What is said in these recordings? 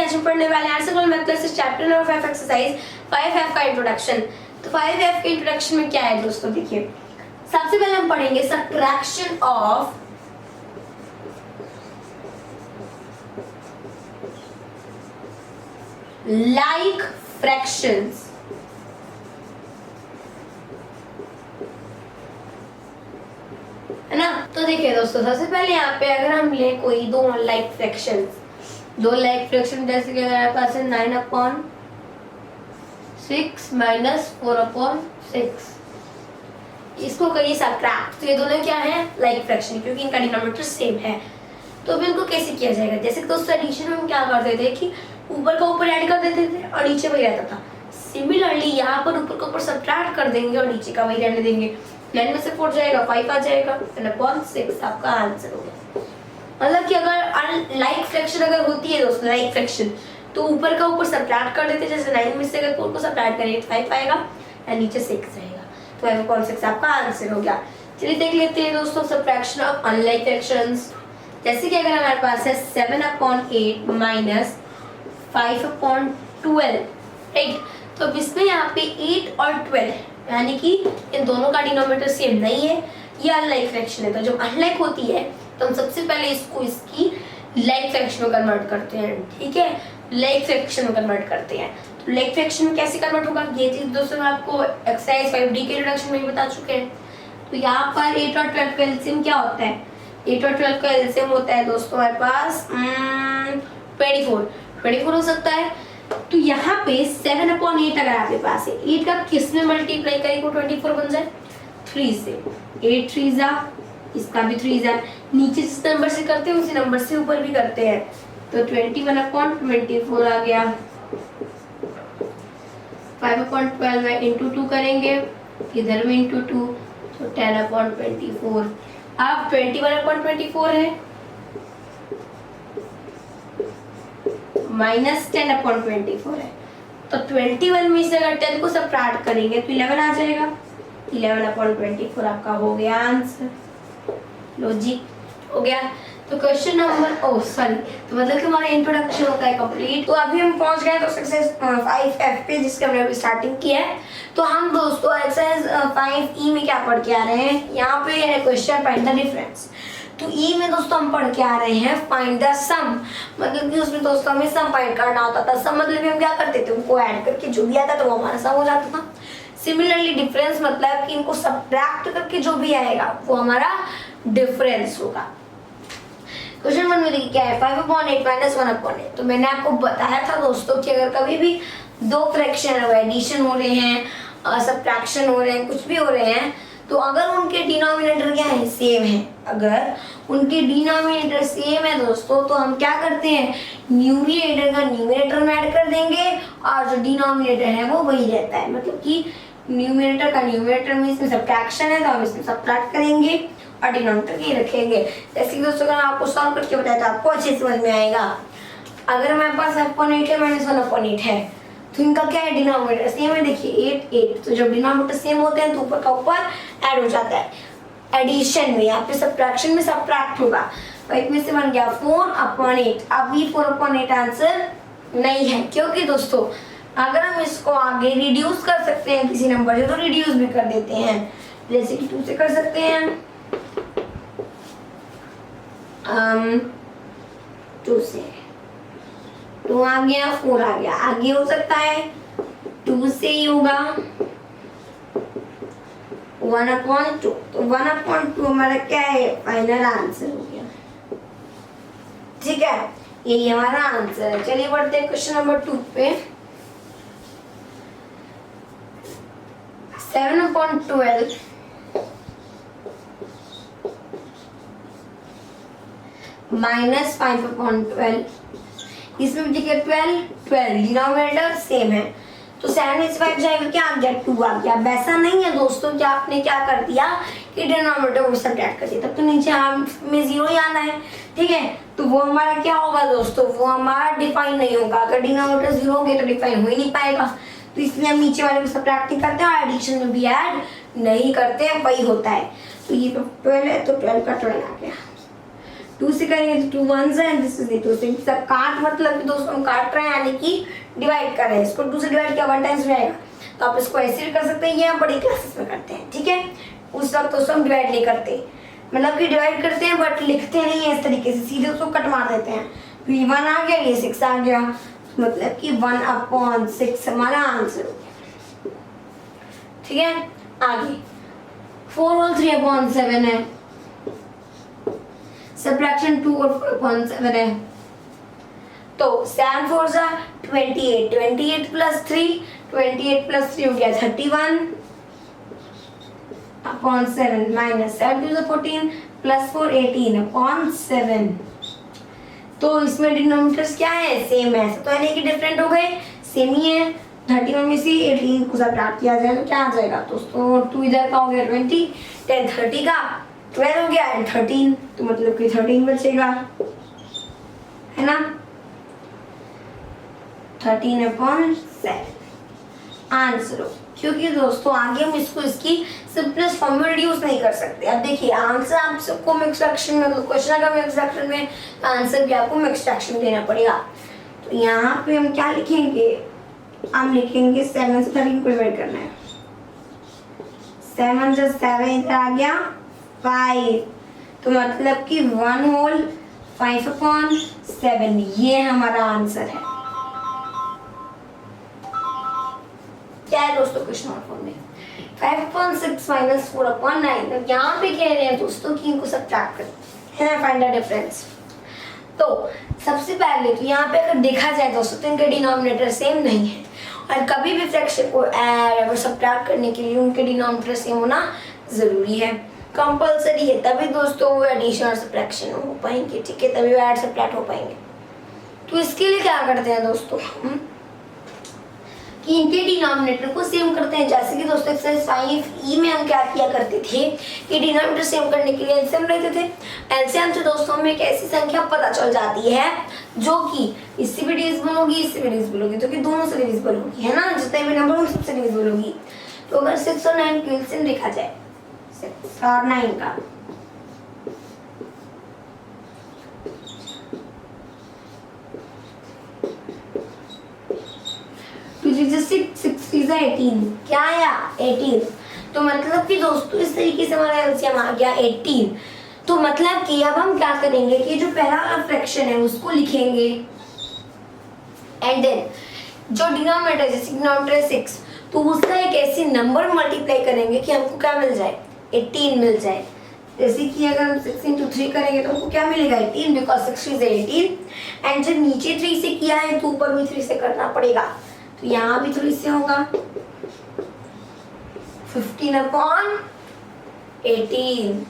आज हम पढ़ने वाले हैं arts math classes chapter number 5 exercise 5F का इंट्रोडक्शन। तो 5F के इंट्रोडक्शन में क्या है दोस्तों, देखिए सबसे पहले हम पढ़ेंगे सब्ट्रैक्शन ऑफ लाइक फ्रैक्शंस। है ना। तो देखिए दोस्तों, सबसे पहले यहाँ पे अगर हम ले कोई दो लाइक फ्रैक्शंस, जैसे कि हमारे पास है 9/6 माइनस 4/6, इसको करिए सब्ट्रैक्ट। तो ये दोनों क्या है, लाइक फ्रैक्शन, क्योंकि इनका डिनोमिनेटर सेम है। तो अब इनको कैसे किया जाएगा, जैसे कि दोस्तों एडिशन में हम क्या करते थे कि ऊपर का ऊपर ऐड कर देते थे और नीचे वही रहता था। सिमिलरली यहाँ पर ऊपर का ऊपर सब्ट्रैक्ट कर देंगे और नीचे का वही रहने देंगे। 9 में से 4 जाएगा, 5 आ जाएगा, 9/6 आपका आंसर हो गया। मतलब कि अगर लाइक फ्रैक्शन अगर होती है दोस्तों, लाइक फ्रैक्शन, तो ऊपर का ऊपर सब्ट्रैक्ट कर देते, जैसे 9 में से अगर 4 को सब्ट्रैक्ट करेंगे 5 आएगा और नीचे 6 रहेगा, तो 5/6 आपका आंसर हो गया। चलिए देख लेते हैं दोस्तों सब्ट्रैक्शन ऑफ अनलाइक फ्रैक्शंस। जैसे कि अगर हमारे पास है 7/8 माइनस 5/12, राइट। तो अब इसमें यहाँ पे 8 और 12 यानी कि इन दोनों का डिनोमिनेटर सेम नहीं है, ये अनलाइक फ्रैक्शन है। तो जब अनलाइक होती है तो हम सबसे पहले इसको इसकी लाइक फ्रैक्शन में कन्वर्ट करते हैं, ठीक है, लाइक फ्रैक्शन में कन्वर्ट करते हैं। तो लाइक फ्रैक्शन में कैसे कन्वर्ट होगा, ये चीज दोस्तों मैं आपको एक्सरसाइज 5D के इंट्रोडक्शन में ही बता चुके हैं। तो यहाँ पर 8 और 12 का एलसीएम क्या होता है, 8 और 12 का एलसीएम होता है दोस्तों हमारे पास 24 हो सकता है। तो यहाँ पे 7/8 अगर आपके पास है, 8 का किस में मल्टीप्लाई करेंगे 24 बन जाए, 3 से, 8 3 जा, इसका भी 3 जा, नीचे जिस नंबर से करते हैं उसी नंबर से ऊपर भी करते हैं। तो 21/24 आ गया। 5/12 में इंटू 2 करेंगे, इधर में इंटू 2, तो 10/24। अब 21/24 है माइनस 10/24 है, तो 21 में से अगर 10 को सब्ट्रैक्ट करेंगे तो 11 आ जाएगा। 11/24 आपका हो गया आंसर। लॉजिक हो गया। तो क्वेश्चन नंबर तो मतलब कि हमारा इंट्रोडक्शन होता है कंप्लीट। तो अभी हम पहुंच गए तो एक्सरसाइज 5F पे, जिसका हमने अभी स्टार्टिंग किया है। तो हम दोस्तों एक्सरसाइज 5E में क्या पढ़ के आ रहे हैं, यहाँ पे है क्वेश्चन फाइंड द डिफरेंस। तो ई में दोस्तों हम पढ़ के आ रहे हैं फाइंड द सम, मतलब कि उसमें दोस्तों हमें सम फाइंड करना होता था। सम मतलब कि हम क्या करते थे, उनको ऐड करके जो भी आता तो वो हमारा सम हो जाता था। सिमिलरली डिफरेंस मतलब कि इनको सब्ट्रैक्ट करके जो भी आएगा वो हमारा डिफरेंस होगा। क्वेश्चन 1 में देखिए क्या है, 5/8 माइनस 1/8। तो मैंने आपको बताया था दोस्तों कि अगर कभी भी दो फ्रैक्शन एडिशन हो रहे हैं, सब्ट्रैक्शन हो रहे हैं, कुछ भी हो रहे हैं, तो अगर उनके डिनोमिनेटर क्या है, सेम है, अगर उनके डिनोमिनेटर सेम है दोस्तों, तो हम क्या करते हैं, न्यूमरेटर का न्यूमरेटर में ऐड कर देंगे और जो डिनोमिनेटर है वो वही रहता है। मतलब कि न्यूमरेटर का न्यूमरेटर में इसमें सब्ट्रैक्शन है तो हम इसमें सब्ट्रैक्ट करेंगे और डिनोमिनेटर ही रखेंगे। जैसे कि दोस्तों अगर आपको सॉल्व करके बताया तो आपको अच्छे समझ में आएगा। अगर हमारे पास 5/8 है माइनस 1/8 है, तो इनका क्या है, डिनोमिनेटर सेम है। देखिए 8 8, तो जब डिनोमिनेटर सेम होते हैं तो ऊपर का ऊपर ऐड हो जाता है। एडिशन में, यहाँ पे सब्ट्रैक्शन में सब्ट्रैक्ट होगा। 5 में से बन गया 4/8। अब ये 4/8 आंसर नहीं है, क्योंकि दोस्तों अगर हम इसको आगे रिड्यूस कर सकते हैं किसी नंबर से तो रिड्यूस भी कर देते हैं, जैसे कि 2 से कर सकते हैं, 2 से 2 आ गया, 4 आ गया, आगे हो सकता है 2 से ही होगा 1/2। तो 1/2 हमारा क्या है, फाइनल आंसर हो गया, ठीक है, यही हमारा आंसर है। चलिए बढ़ते हैं क्वेश्चन नंबर 2 पे। 7/12 माइनस 5/12, इसमें देखिए 12 डिनोमिनेटर सेम है, तो 7 में से 5 जाएगा, क्या आ गया, 2 आ गया। वैसा नहीं है दोस्तों कि आपने क्या कर दिया कि डिनोमिनेटर को सब्ट्रैक्ट कर दिया, तब तो नीचे में 0 ही आना है, ठीक है। तो वो हमारा क्या होगा दोस्तों, वो हमारा डिफाइन नहीं होगा। अगर डिनोमिनेटर 0 हो गया तो डिफाइन हो ही नहीं पाएगा, तो इसलिए हम नीचे वाले को सब्ट्रैक्ट नहीं करते और एडिशन में भी ऐड नहीं करते हैं, वही होता है। तो ये 12 है तो 12 का 12 आ गया, 2 से करेंगे तो 2 1s है, दिस इज 2 से सब काट मतलब कि दोस्तों हम काट रहे हैं यानी कि डिवाइड कर रहे हैं। इसको 2 से डिवाइड किया 1 टाइम्स में आएगा, तो आप इसको ऐसे भी कर सकते हैं, ये हम बड़ी क्लासेस में करते हैं, ठीक है। उस वक्त दोस्तों हम डिवाइड नहीं करते, मतलब कि डिवाइड करते हैं बट लिखते नहीं है इस तरीके से, सीधे उसको कट मार देते हैं। तो ये 1 आ गया, ये 6 आ गया, मतलब कि 1/6 हमारा आंसर हो गया, ठीक है। आगे 4 और 3/7 है, सब्ट्रैक्शन 2 और 4/7 है, तो 7 4 जा 28, 28 प्लस 3, 28 प्लस 3 हो गया 31/7 माइनस 7 2 14 प्लस 4 18/7। तो इसमें डिनोमिनेटर्स क्या है, सेम है, तो यानी कि डिफरेंट हो गए, सेम ही है। 31 में से 18 को सब्ट्रैक्ट किया जाए तो क्या आ जाएगा दोस्तों, 2 इधर का हो गया 20, 10 30 का 12 हो गया एंड 13, तो मतलब कि 13 बचेगा, है ना। 13/7 आंसर हो, क्योंकि दोस्तों आगे हम इसको इसकी सिंपलेस्ट फॉर्म में रिड्यूस नहीं कर सकते। अब देखिए आंसर आप सबको मिक्स फ्रैक्शन में, क्वेश्चन अगर मिक्स फ्रैक्शन में आंसर भी आपको मिक्स फ्रैक्शन देना पड़ेगा। तो यहाँ पे हम क्या लिखेंगे, हम लिखेंगे 7 से 13 को डिवाइड करना है, 7 से 7 इधर आ गया 5, तो मतलब कि 1 होल 5/7, ये हमारा आंसर है। क्या है दोस्तों क्वेश्चन फॉर्म में 5/6 माइनस 4/9। अब यहाँ पे कह रहे हैं दोस्तों कि इनको सब्ट्रैक्ट करें, है ना, फाइंड द डिफरेंस। तो सबसे पहले तो यहाँ पे अगर देखा जाए दोस्तों तो इनके डिनोमिनेटर सेम नहीं है, और कभी भी फ्रैक्शन को ऐड और सब्ट्रैक्ट करने के लिए उनके डिनोमिनेटर सेम होना जरूरी है, कंपलसरी है, तभी दोस्तों वो एडिशन और सब्ट्रैक्शन हो पाएंगे, ठीक है, तभी वो ऐड सब्ट्रैक्ट हो पाएंगे। तो इसके लिए क्या करते हैं दोस्तों हम कि इनके डिनोमिनेटर को सेम करते हैं। जैसे कि दोस्तों एक्सरसाइज 5E में हम क्या किया करते थे कि डिनोमिनेटर सेम करने के लिए एलसीएम लेते थे। एलसीएम से दोस्तों हमें एक ऐसी संख्या पता चल जाती है जो कि इससे भी डिविजिबल होगी, इससे भी डिविजिबल होगी, तो कि दोनों से डिविजिबल होगी, है ना, जितने भी नंबर उन सबसे डिविजिबल होगी। तो अगर 6 और 9 का एलसीएम देखा जाए, 6 और 9 का, तो 18 क्या आया 18, तो मतलब कि दोस्तों इस तरीके से हमारा एलसीएम आ गया 18। तो मतलब कि अब हम क्या करेंगे कि जो पहला वाला फ्रैक्शन है उसको लिखेंगे एंड देन जो डिनोमिनेटर जैसे डिनोमिनेटर 6, तो उसका एक ऐसे नंबर मल्टीप्लाई करेंगे कि हमको क्या मिल जाए 18 मिल जाए। जैसे कि अगर हम 6 into 3 करेंगे तो हमको क्या मिलेगा 18, बिकॉज 6 is 18, एंड जब नीचे 3 से किया है तो ऊपर भी 3 से करना पड़ेगा, तो यहाँ भी 3 से होगा 15/18।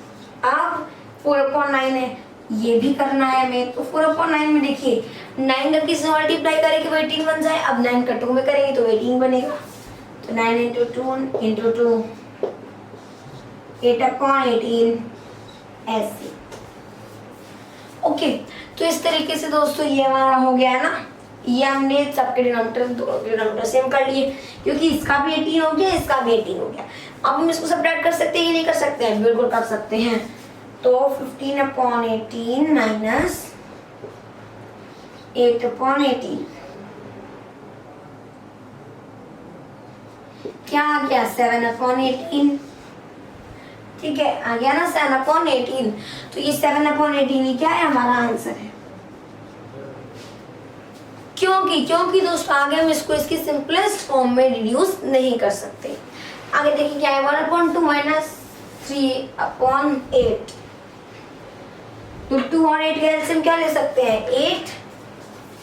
अब 4/9 है, ये भी करना है हमें, तो 4/9 में देखिए 9 का किससे मल्टीप्लाई करेंगे तो 18 बन जाए। अब 9 का 2 में करेंगे तो 18 बनेगा, तो 9 into 2 8/18 ऐसे। ओके, तो इस तरीके से दोस्तों ये हमारा हो गया है ना, ये हमने सबके डिनोमिनेटर सेम कर लिए, क्योंकि इसका भी 18 हो गया, इसका भी 18 हो गया। अब हम इसको सब्ट्रैक्ट कर सकते हैं कि नहीं कर सकते हैं, बिल्कुल कर सकते हैं। तो 15/18 माइनस 8/18 क्या आ गया 7/18, ठीक है, आ गया ना 7/18। तो ये 7/18 ही क्या है हमारा आंसर है। क्योंकि दोस्तों आगे हम इसको इसकी सिंपलेस्ट फॉर्म में रिड्यूस नहीं कर सकते। आगे देखिए क्या है 1/2 माइनस 3/8, तो 2 और 8 का एलसीएम क्या ले सकते हैं 8,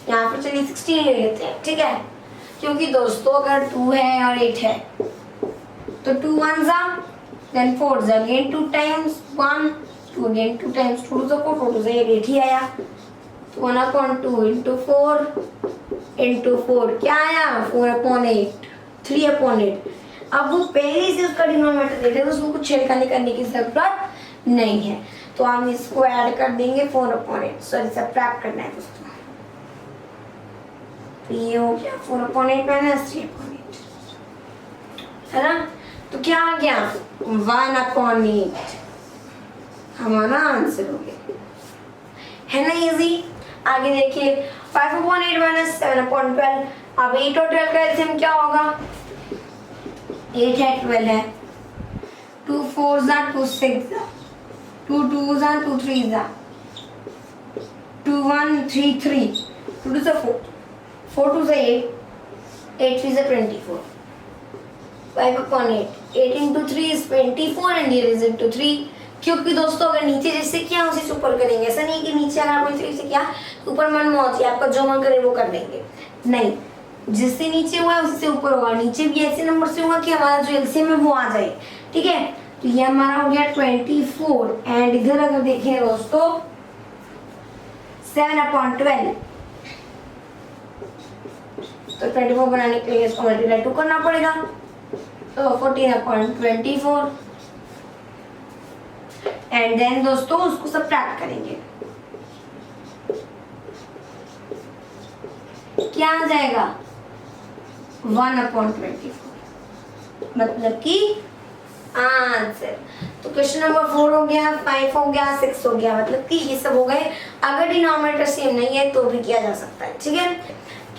यहाँ पर चलिए 16 ले लेते हैं, ठीक है, क्योंकि दोस्तों अगर 2 है और 8 है तो 2 1s are then 4s again 2 times 1, 2 again 2 times 2 to the 4, 4 to the 8 ही आया, तो 1/2 into 4 into 4 क्या आया 4/8, 3/8। अब वो पहले से उसका डिनोमिनेटर दे रहे, उसमें कुछ छेड़खानी करने की जरूरत नहीं है, तो हम इसको ऐड कर देंगे 4/8, सॉरी सब्ट्रैक्ट करना है दोस्तों, तो ये हो गया 4/8 माइनस 3/8, है ना। तो क्या आ गया 1/8 हमारा आंसर हो गया। है ना इजी। आगे देखिए 5/8 माइनस 7/12। अब 8 और 12 का एलसीएम क्या होगा? 8 है 12 है, 2 4s are 2 6 2 2s are 2 3s are 2 1 3 3 2 2 4 4 2 8 8 3 24 5/8 8 into 3 is 24 and here is into 3। क्योंकि दोस्तों अगर नीचे जैसे किया उसी से ऊपर करेंगे, ऐसा नहीं कि नीचे अगर आपने 3 से किया तो ऊपर मन में होती है, आपका जो मन करे वो कर देंगे, नहीं, जिससे नीचे हुआ है उसी से ऊपर होगा। नीचे भी ऐसे नंबर से होगा कि हमारा जो एलसीएम है वो आ जाए, ठीक है। तो ये हमारा हो गया 24 एंड इधर अगर देखें दोस्तों 7/12, तो 24 बनाने के लिए इसको मल्टीप्लाई 2 करना पड़ेगा, तो 14/24 एंड देन दोस्तों उसको सब्ट्रैक्ट करेंगे, क्या आ जाएगा 1/24, मतलब कि आंसर। तो क्वेश्चन नंबर 4 हो गया, 5 हो गया, 6 हो गया, मतलब कि ये सब हो गए। अगर डिनोमिनेटर सेम नहीं है तो भी किया जा सकता है, ठीक है।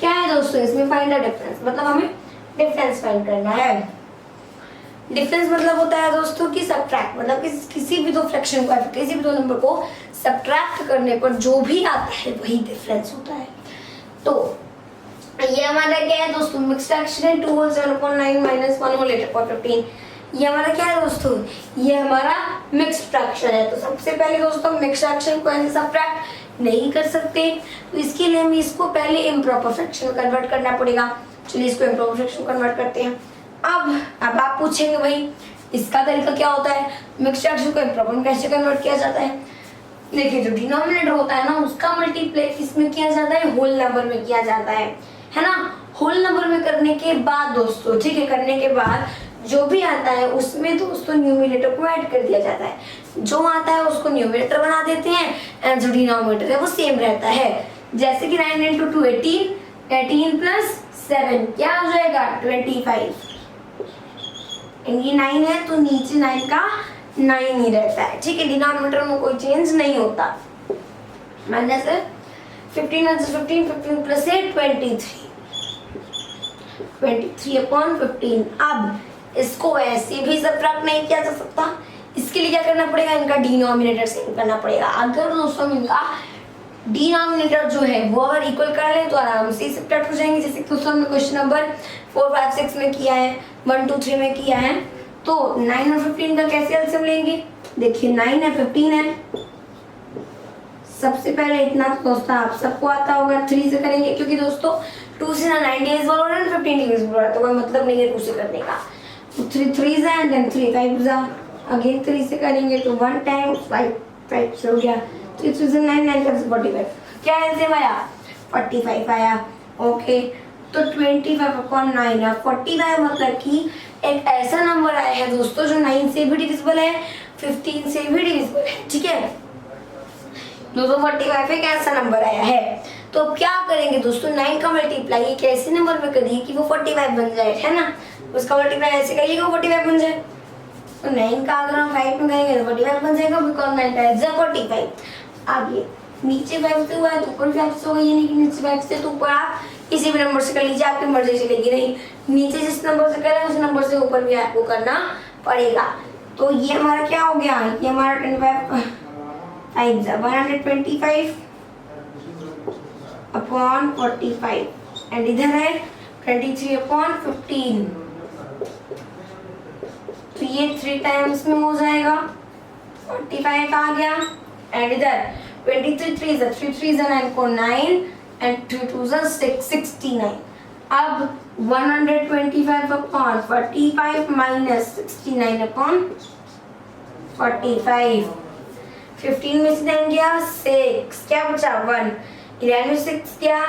क्या है दोस्तों इसमें फाइंड द डिफरेंस, मतलब हमें डिफरेंस फाइंड करना है। डिफरेंस मतलब होता है दोस्तों कि सब्ट्रैक्ट, मतलब किसी भी दो फ्रैक्शन को, किसी भी दो नंबर को सब्ट्रैक्ट करने पर जो भी आता है वही डिफरेंस होता है। तो ये हमारा क्या है दोस्तों, मिक्स्ड फ्रैक्शन है 2 होल 7/9 माइनस 1 होल 8/15। ये हमारा क्या है दोस्तों, ये हमारा मिक्स्ड फ्रैक्शन है। तो सबसे पहले दोस्तों मिक्स्ड फ्रैक्शन को ऐसे सब्ट्रैक्ट नहीं कर सकते, तो इसके लिए हमें इसको पहले इम्प्रॉपर फ्रैक्शन में कन्वर्ट करना पड़ेगा। चलिए इसको इम्प्रॉपर फ्रैक्शन कन्वर्ट करते हैं। अब आप पूछेंगे भाई इसका तरीका क्या होता है, मिक्स्ड फ्रैक्शन को इम्प्रॉपर में कैसे कन्वर्ट किया जाता है। देखिए जो डिनोमिनेटर होता है ना उसका मल्टीप्लाई किसमें किया जाता है, होल नंबर में किया जाता है ना। होल नंबर में करने के बाद दोस्तों, ठीक है, करने के बाद जो भी आता है उसमें दोस्तों न्यूमरेटर को ऐड कर दिया जाता है। जो आता है उसको न्यूमरेटर बना देते हैं एंड जो डिनोमिनेटर है वो सेम रहता है। जैसे कि 9 into 2 18, 18 plus 7 क्या हो जाएगा 25। ये 9 है तो नीचे 9 का 9 ही रहता है, ठीक है। डिनोमिनेटर में कोई चेंज नहीं होता। Minus 15 plus 8 23/15। अब इसको ऐसे भी सब्ट्रैक्ट नहीं किया जा सकता, इसके लिए क्या करना पड़ेगा, इनका डिनोमिनेटर सेम करना पड़ेगा। अगर दोस्तों इनका डिनोमिनेटर जो है वो अगर इक्वल कर ले तो आराम से सब्ट्रैक्ट हो जाएंगे। जैसे दोस्तों हमने क्वेश्चन नंबर 4 5 6 में किया है, 1 2 3 में किया है। तो 9 और 15 का कैसे एलसीएम लेंगे, देखिए 9 है 15 है। सबसे पहले इतना तो दोस्तों आप सबको आता होगा, 3 से करेंगे क्योंकि दोस्तों 2 से ना 9 डिविजिबल हो रहा है 15 डिविजिबल हो रहा है, तो कोई मतलब नहीं है 2 से करने का। तो 3 3 एंड देन 3 5 अगेन 3 से करेंगे तो 1 टाइम्स 5 से हो गया, 3 3 से 9 9 टाइम्स 45। क्या आंसर आया 45 आया, ओके। तो 25/9 है 45, मतलब कि एक ऐसा नंबर आया है दोस्तों जो 9 से भी डिविजिबल है, 15 से भी डिविजिबल है, ठीक है। दोस्तों 45 एक ऐसा नंबर आया है। तो अब क्या करेंगे दोस्तों, 9 का मल्टीप्लाई एक ऐसे नंबर में करिए कि वो 45 बन जाए, है ना। उसका मल्टीप्लाई ऐसे करिएगा 45 बन जाए। तो 9 का अगर हम 5 में करेंगे तो 45 बन जाएगा, बिकॉज 9 टाइम्स 45। आगे नीचे 5 से हुआ है तो ऊपर 5 से होगा, ये नहीं कि नीचे 5 से तो ऊपर आप किसी भी नंबर से कर लीजिए, आपकी मर्जी चलेगी नहीं। नीचे जिस नंबर से कर रहे हैं उस नंबर से ऊपर भी आपको करना पड़ेगा। तो ये हमारा क्या हो गया, ये हमारा 125/45 एंड इधर है 23/15। तो ये 3 टाइम्स में हो जाएगा, 45 आ गया एंड इधर 23 3 3 9 को 9 एंड 2 2 6 69। अब 125/45 माइनस 69/45। 15 में से 9 गया 6, क्या बचा 1, 11 में 6 गया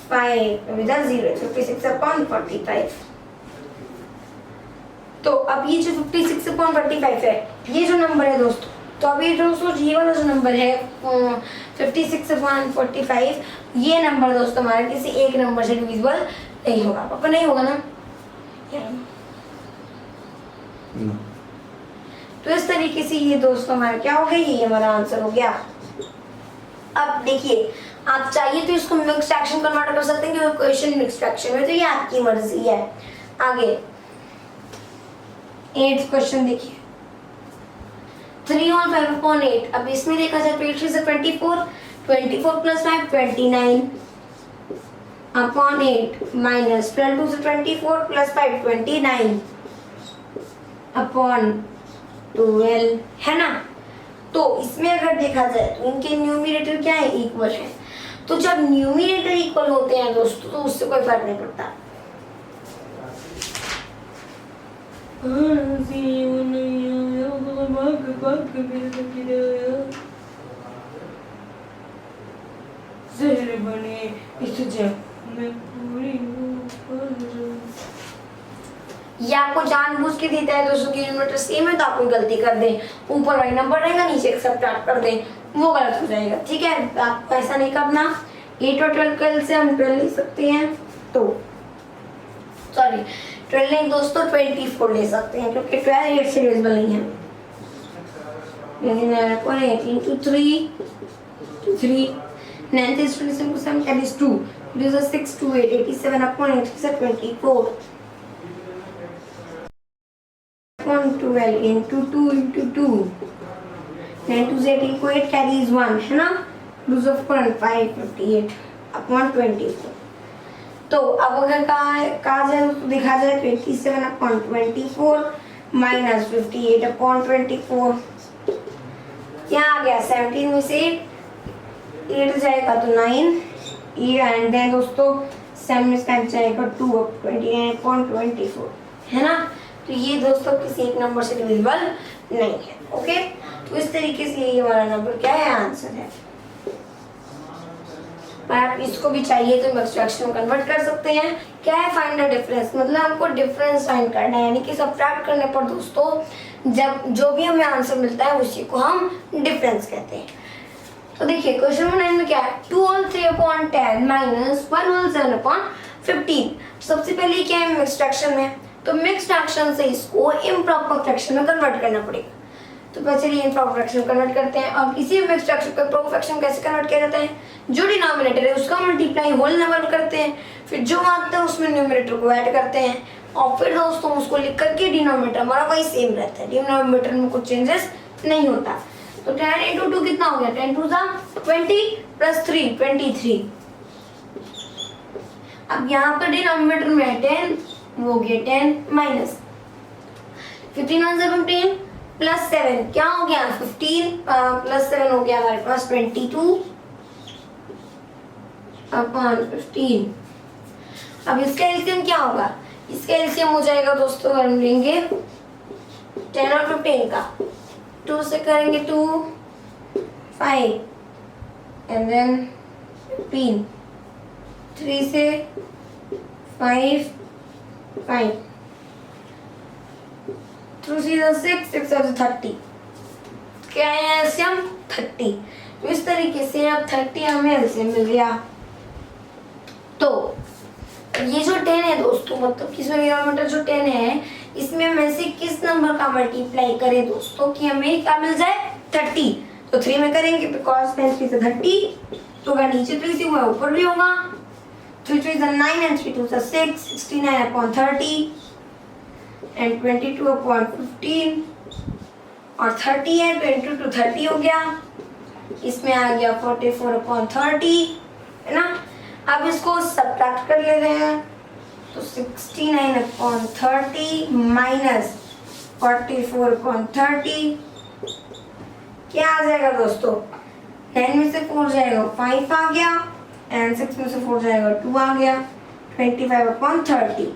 5, इधर 0, 56/45। तो अब ये जो 56/45 है ये जो नंबर है दोस्तों, तो अभी दोस्तों ये वाला जो नंबर है 56/45, ये नंबर दोस्तों हमारा किसी एक नंबर से डिविजिबल नहीं होगा। पापा नहीं होगा ना, तो इस तरीके से ये दोस्तों हमारा क्या हो गया, ये हमारा आंसर हो गया। अब देखिए, आप चाहिए तो इसको मिक्स फ्रैक्शन कन्वर्ट कर सकते हैं क्योंकि क्वेश्चन मिक्स फ्रैक्शन में, तो ये आपकी मर्जी है। आगे 8th क्वेश्चन देखिए, 3 और 5/8। अब इसमें देखा जाए तो 8 से 24, 24 प्लस 5 29 अपॉन 8 माइनस 12 से 24 प्लस 5 29 अपॉन 12 है ना। तो इसमें अगर देखा जाए तो इनके न्यूमरेटर क्या है, इक्वल है। तो जब न्यूमरेटर इक्वल होते हैं दोस्तों तो उससे कोई फर्क नहीं पड़ता। जहर बने इस जग में पूरी ये आपको जानबूझ के देता है दोस्तों की न्यूमरेटर सेम है तो आप कोई गलती कर दें, ऊपर वाली नंबर रहेगा नीचे एक सब्ट्रैक्ट कर दें, वो गलत हो जाएगा। ठीक है, आपको ऐसा नहीं करना। 8 और 12 कल से हम 12 ले सकते हैं, तो सॉरी 12 नहीं दोस्तों 24 ले सकते हैं क्योंकि 12 8 से डिविजिबल नहीं है। लेकिन 18 to 3 to 3 9 is 27 to 7 that is 2 this is 6 to 8 87 upon 8 is 24 upon 12 into 2 into 2 9 to 18 को 8 carries 1 है ना, lose of current 558 upon 24। तो अब अगर कहा जाए तो दिखा जाए 27 upon 24 माइनस 58 upon 24, क्या आ गया 17 में से 8 जाएगा तो 9 ये एंड देन दोस्तों 7 में से जाएगा 2 29 upon 24 है ना। तो ये दोस्तों किसी एक नंबर से डिविजिबल नहीं है। ओके, तो इस तरीके से ये हमारा नंबर क्या है, आंसर है। आप इसको भी चाहिए तो मिक्स फ्रैक्शन में कन्वर्ट कर सकते हैं। क्या है, फाइंड द डिफरेंस, मतलब हमको डिफरेंस फाइंड करना है, यानी कि सब्ट्रैक्ट करने पर दोस्तों जब जो भी हमें आंसर मिलता है उसी को हम डिफरेंस कहते हैं। तो देखिए क्वेश्चन नंबर 9 में क्या है, 2 whole 3 upon 10 minus 1 whole 7 upon 15। सबसे पहले क्या है, मिक्स फ्रैक्शन में, तो मिक्स फ्रैक्शन से इसको इम्प्रॉपर फ्रैक्शन में कन्वर्ट करना पड़ेगा। तो पहले इम्प्रॉपर फ्रैक्शन में कन्वर्ट करते हैं। अब इसी मिक्स फ्रैक्शन को प्रॉपर फ्रैक्शन कैसे कन्वर्ट किया जाता है, जो डिनोमिनेटर है उसका मल्टीप्लाई होल नंबर करते हैं, फिर जो आता है उसमें न्यूमरेटर को ऐड करते हैं और फिर दोस्तों उसको लिख करके डिनोमिनेटर हमारा वही सेम रहता है, डिनोमिनेटर में कुछ चेंजेस नहीं होता। तो 10 into 2 कितना हो गया, 10 to 20 प्लस 3 23। अब यहाँ पर डिनोमिनेटर में है 10, वो हो गया 10 माइनस 15 1 15 प्लस 7 क्या हो गया 15 प्लस 7 हो गया हमारे पास 22 अपॉन 15। अब इसका एलसीएम क्या होगा, इसका एलसीएम हो जाएगा दोस्तों, हम लेंगे 10 और 15 का, 2 से करेंगे 2 5 एंड देन 15, 3 से 5 5 2 से 6 6 से 30, क्या है एलसीएम 30। तो इस तरीके से अब 30 हमें एलसीएम मिल गया। तो ये जो 10 है दोस्तों, मतलब किसमें डिनोमिनेटर जो 10 है इसमें हम ऐसे किस नंबर का मल्टीप्लाई करें दोस्तों कि हमें क्या मिल जाए 30। तो 3 में करेंगे बिकॉज 10 3 से 30, तो अगर नीचे 3 से हुआ ऊपर भी होगा। 3 3 is 9 and 3 2 is 6, 69 upon 30 and 22 upon 15 और 30 है 22 to 30 हो गया, इसमें आ गया 44 upon 30 है ना। अब इसको सब्ट्रैक्ट कर ले रहे हैं तो 69 upon 30 माइनस 44 upon 30 क्या आ जाएगा दोस्तों, 10 में से 4 जाएगा 5 आ गया एंड 6 में से 4 जाएगा 2 आ गया, 25 upon 30,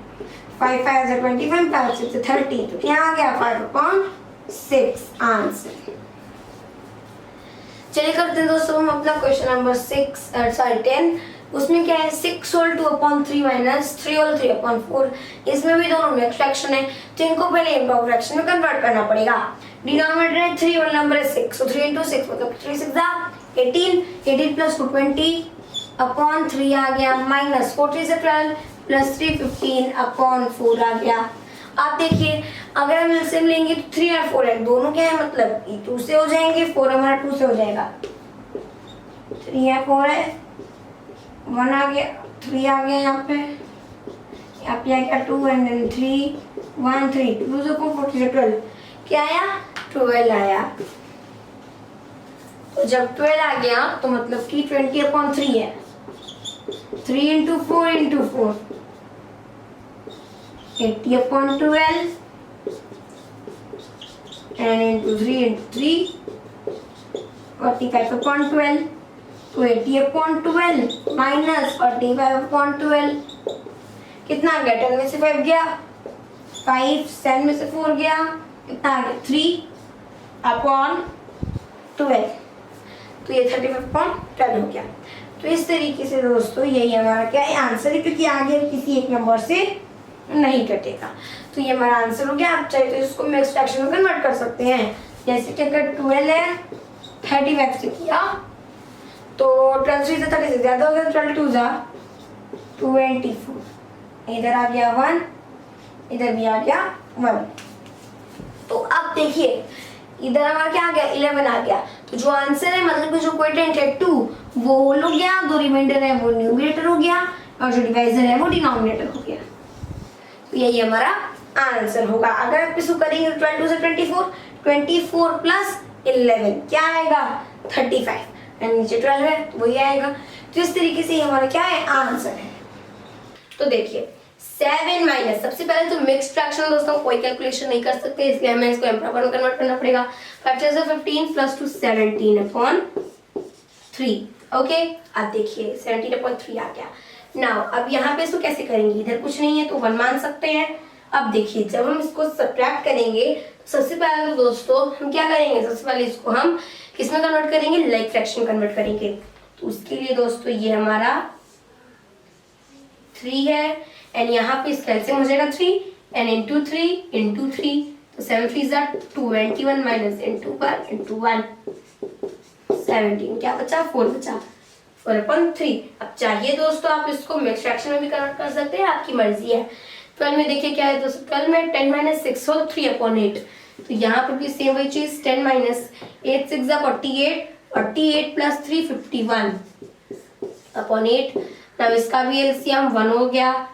5 5 is 25, 5 6 is 30, तो क्या आ गया 5 upon 6 आंसर। चलिए करते हैं दोस्तों हम अपना क्वेश्चन नंबर 10। उसमें क्या है 6 whole 2 upon 3 minus 3 whole 3 upon 4। इसमें भी दोनों मिक्स फ्रैक्शन है तो इनको पहले इम्प्रॉपर फ्रैक्शन में कन्वर्ट करना पड़ेगा। डिनोमिनेटर है 3 और नंबर है 6, तो 3 into 6 मतलब 3 6 18, 18 प्लस 2 20 अपॉन 3 आ गया माइनस 40 से 12 प्लस 3 15 अपॉन 4 आ गया। आप देखिए अगर हम एलसीएम लेंगे तो 3 और 4 है, दोनों क्या है मतलब 2 से हो जाएंगे, 4 हमारा 2 से हो जाएगा, 3 है 4 है 1 आ गया 3 आ गया यहाँ पे आ गया 2 एंड देन 3 1 3 2 से 4 12 क्या आया 12 आया। तो जब 12 आ गया तो मतलब कि 20/3 है 3 into 4 into 4 80/12 and into 3 into 3 45/12 तो 80/12 माइनस 45/12 कितना आ गया 10 में से 5 गया 5 7 में से 4 गया कितना आ गया 3/12 तो ये 35/12 हो गया। तो इस तरीके से दोस्तों यही हमारा क्या है आंसर है, क्योंकि आगे किसी एक नंबर से नहीं कटेगा। तो ये हमारा आंसर हो गया। आप चाहे तो इसको मिक्स फ्रैक्शन में कन्वर्ट कर सकते हैं। जैसे कि अगर 12 है 35 से किया तो 12 3 से 30 से ज़्यादा हो गया 12 2 जा 24 इधर आ गया 1 इधर भी आ गया 1। तो अब देखिए इधर हमारा क्या आ गया 11 आ गया। तो जो आंसर है मतलब कि जो क्वोटिएंट है 2 वो होल हो गया, जो रिमाइंडर है वो न्यूमरेटर हो गया और जो डिवाइजर है वो डिनोमिनेटर हो गया। तो यही हमारा आंसर होगा। अगर आप इसको करेंगे 12 से 24 प्लस 11 क्या आएगा 35 एंड नीचे 12 है तो वही आएगा। तो इस तरीके से हमारा क्या है आंसर है। तो देखिए 7 माइनस सबसे पहले तो मिक्स्ड फ्रैक्शन दोस्तों कोई कैलकुलेशन नहीं कर सकते, इसलिए हमें इसको इम्प्रॉपर में कन्वर्ट करना पड़ेगा। 5 से 15 प्लस 2 17/3 ओके। अब देखिए 17/3 आ गया। नाउ अब यहाँ पे इसको कैसे करेंगे, इधर कुछ नहीं है तो 1 मान सकते हैं। अब देखिए जब हम इसको सब्ट्रैक्ट करेंगे तो सबसे पहले तो दोस्तों हम क्या करेंगे, सबसे पहले इसको हम किस में कन्वर्ट करेंगे, लाइक फ्रैक्शन कन्वर्ट करेंगे। तो उसके लिए दोस्तों ये हमारा 3 है एंड यहाँ पे इसका एलसीएम हो जाएगा 3 एंड इंटू 3 तो 7 3 21 माइनस इंटू 1 17 क्या बचा 4 बचा 4/3। अब चाहिए दोस्तों आप इसको मिक्स फ्रैक्शन में भी कन्वर्ट कर सकते हैं, आपकी मर्जी है। 12 में देखिए क्या है दोस्तों 12 में 10 माइनस 6 होल 3/8 तो यहाँ पर भी सेम वही चीज 10 माइनस 8 6 48 प्लस 3 51/8। तब इसका भी एलसीएम 1 हो गया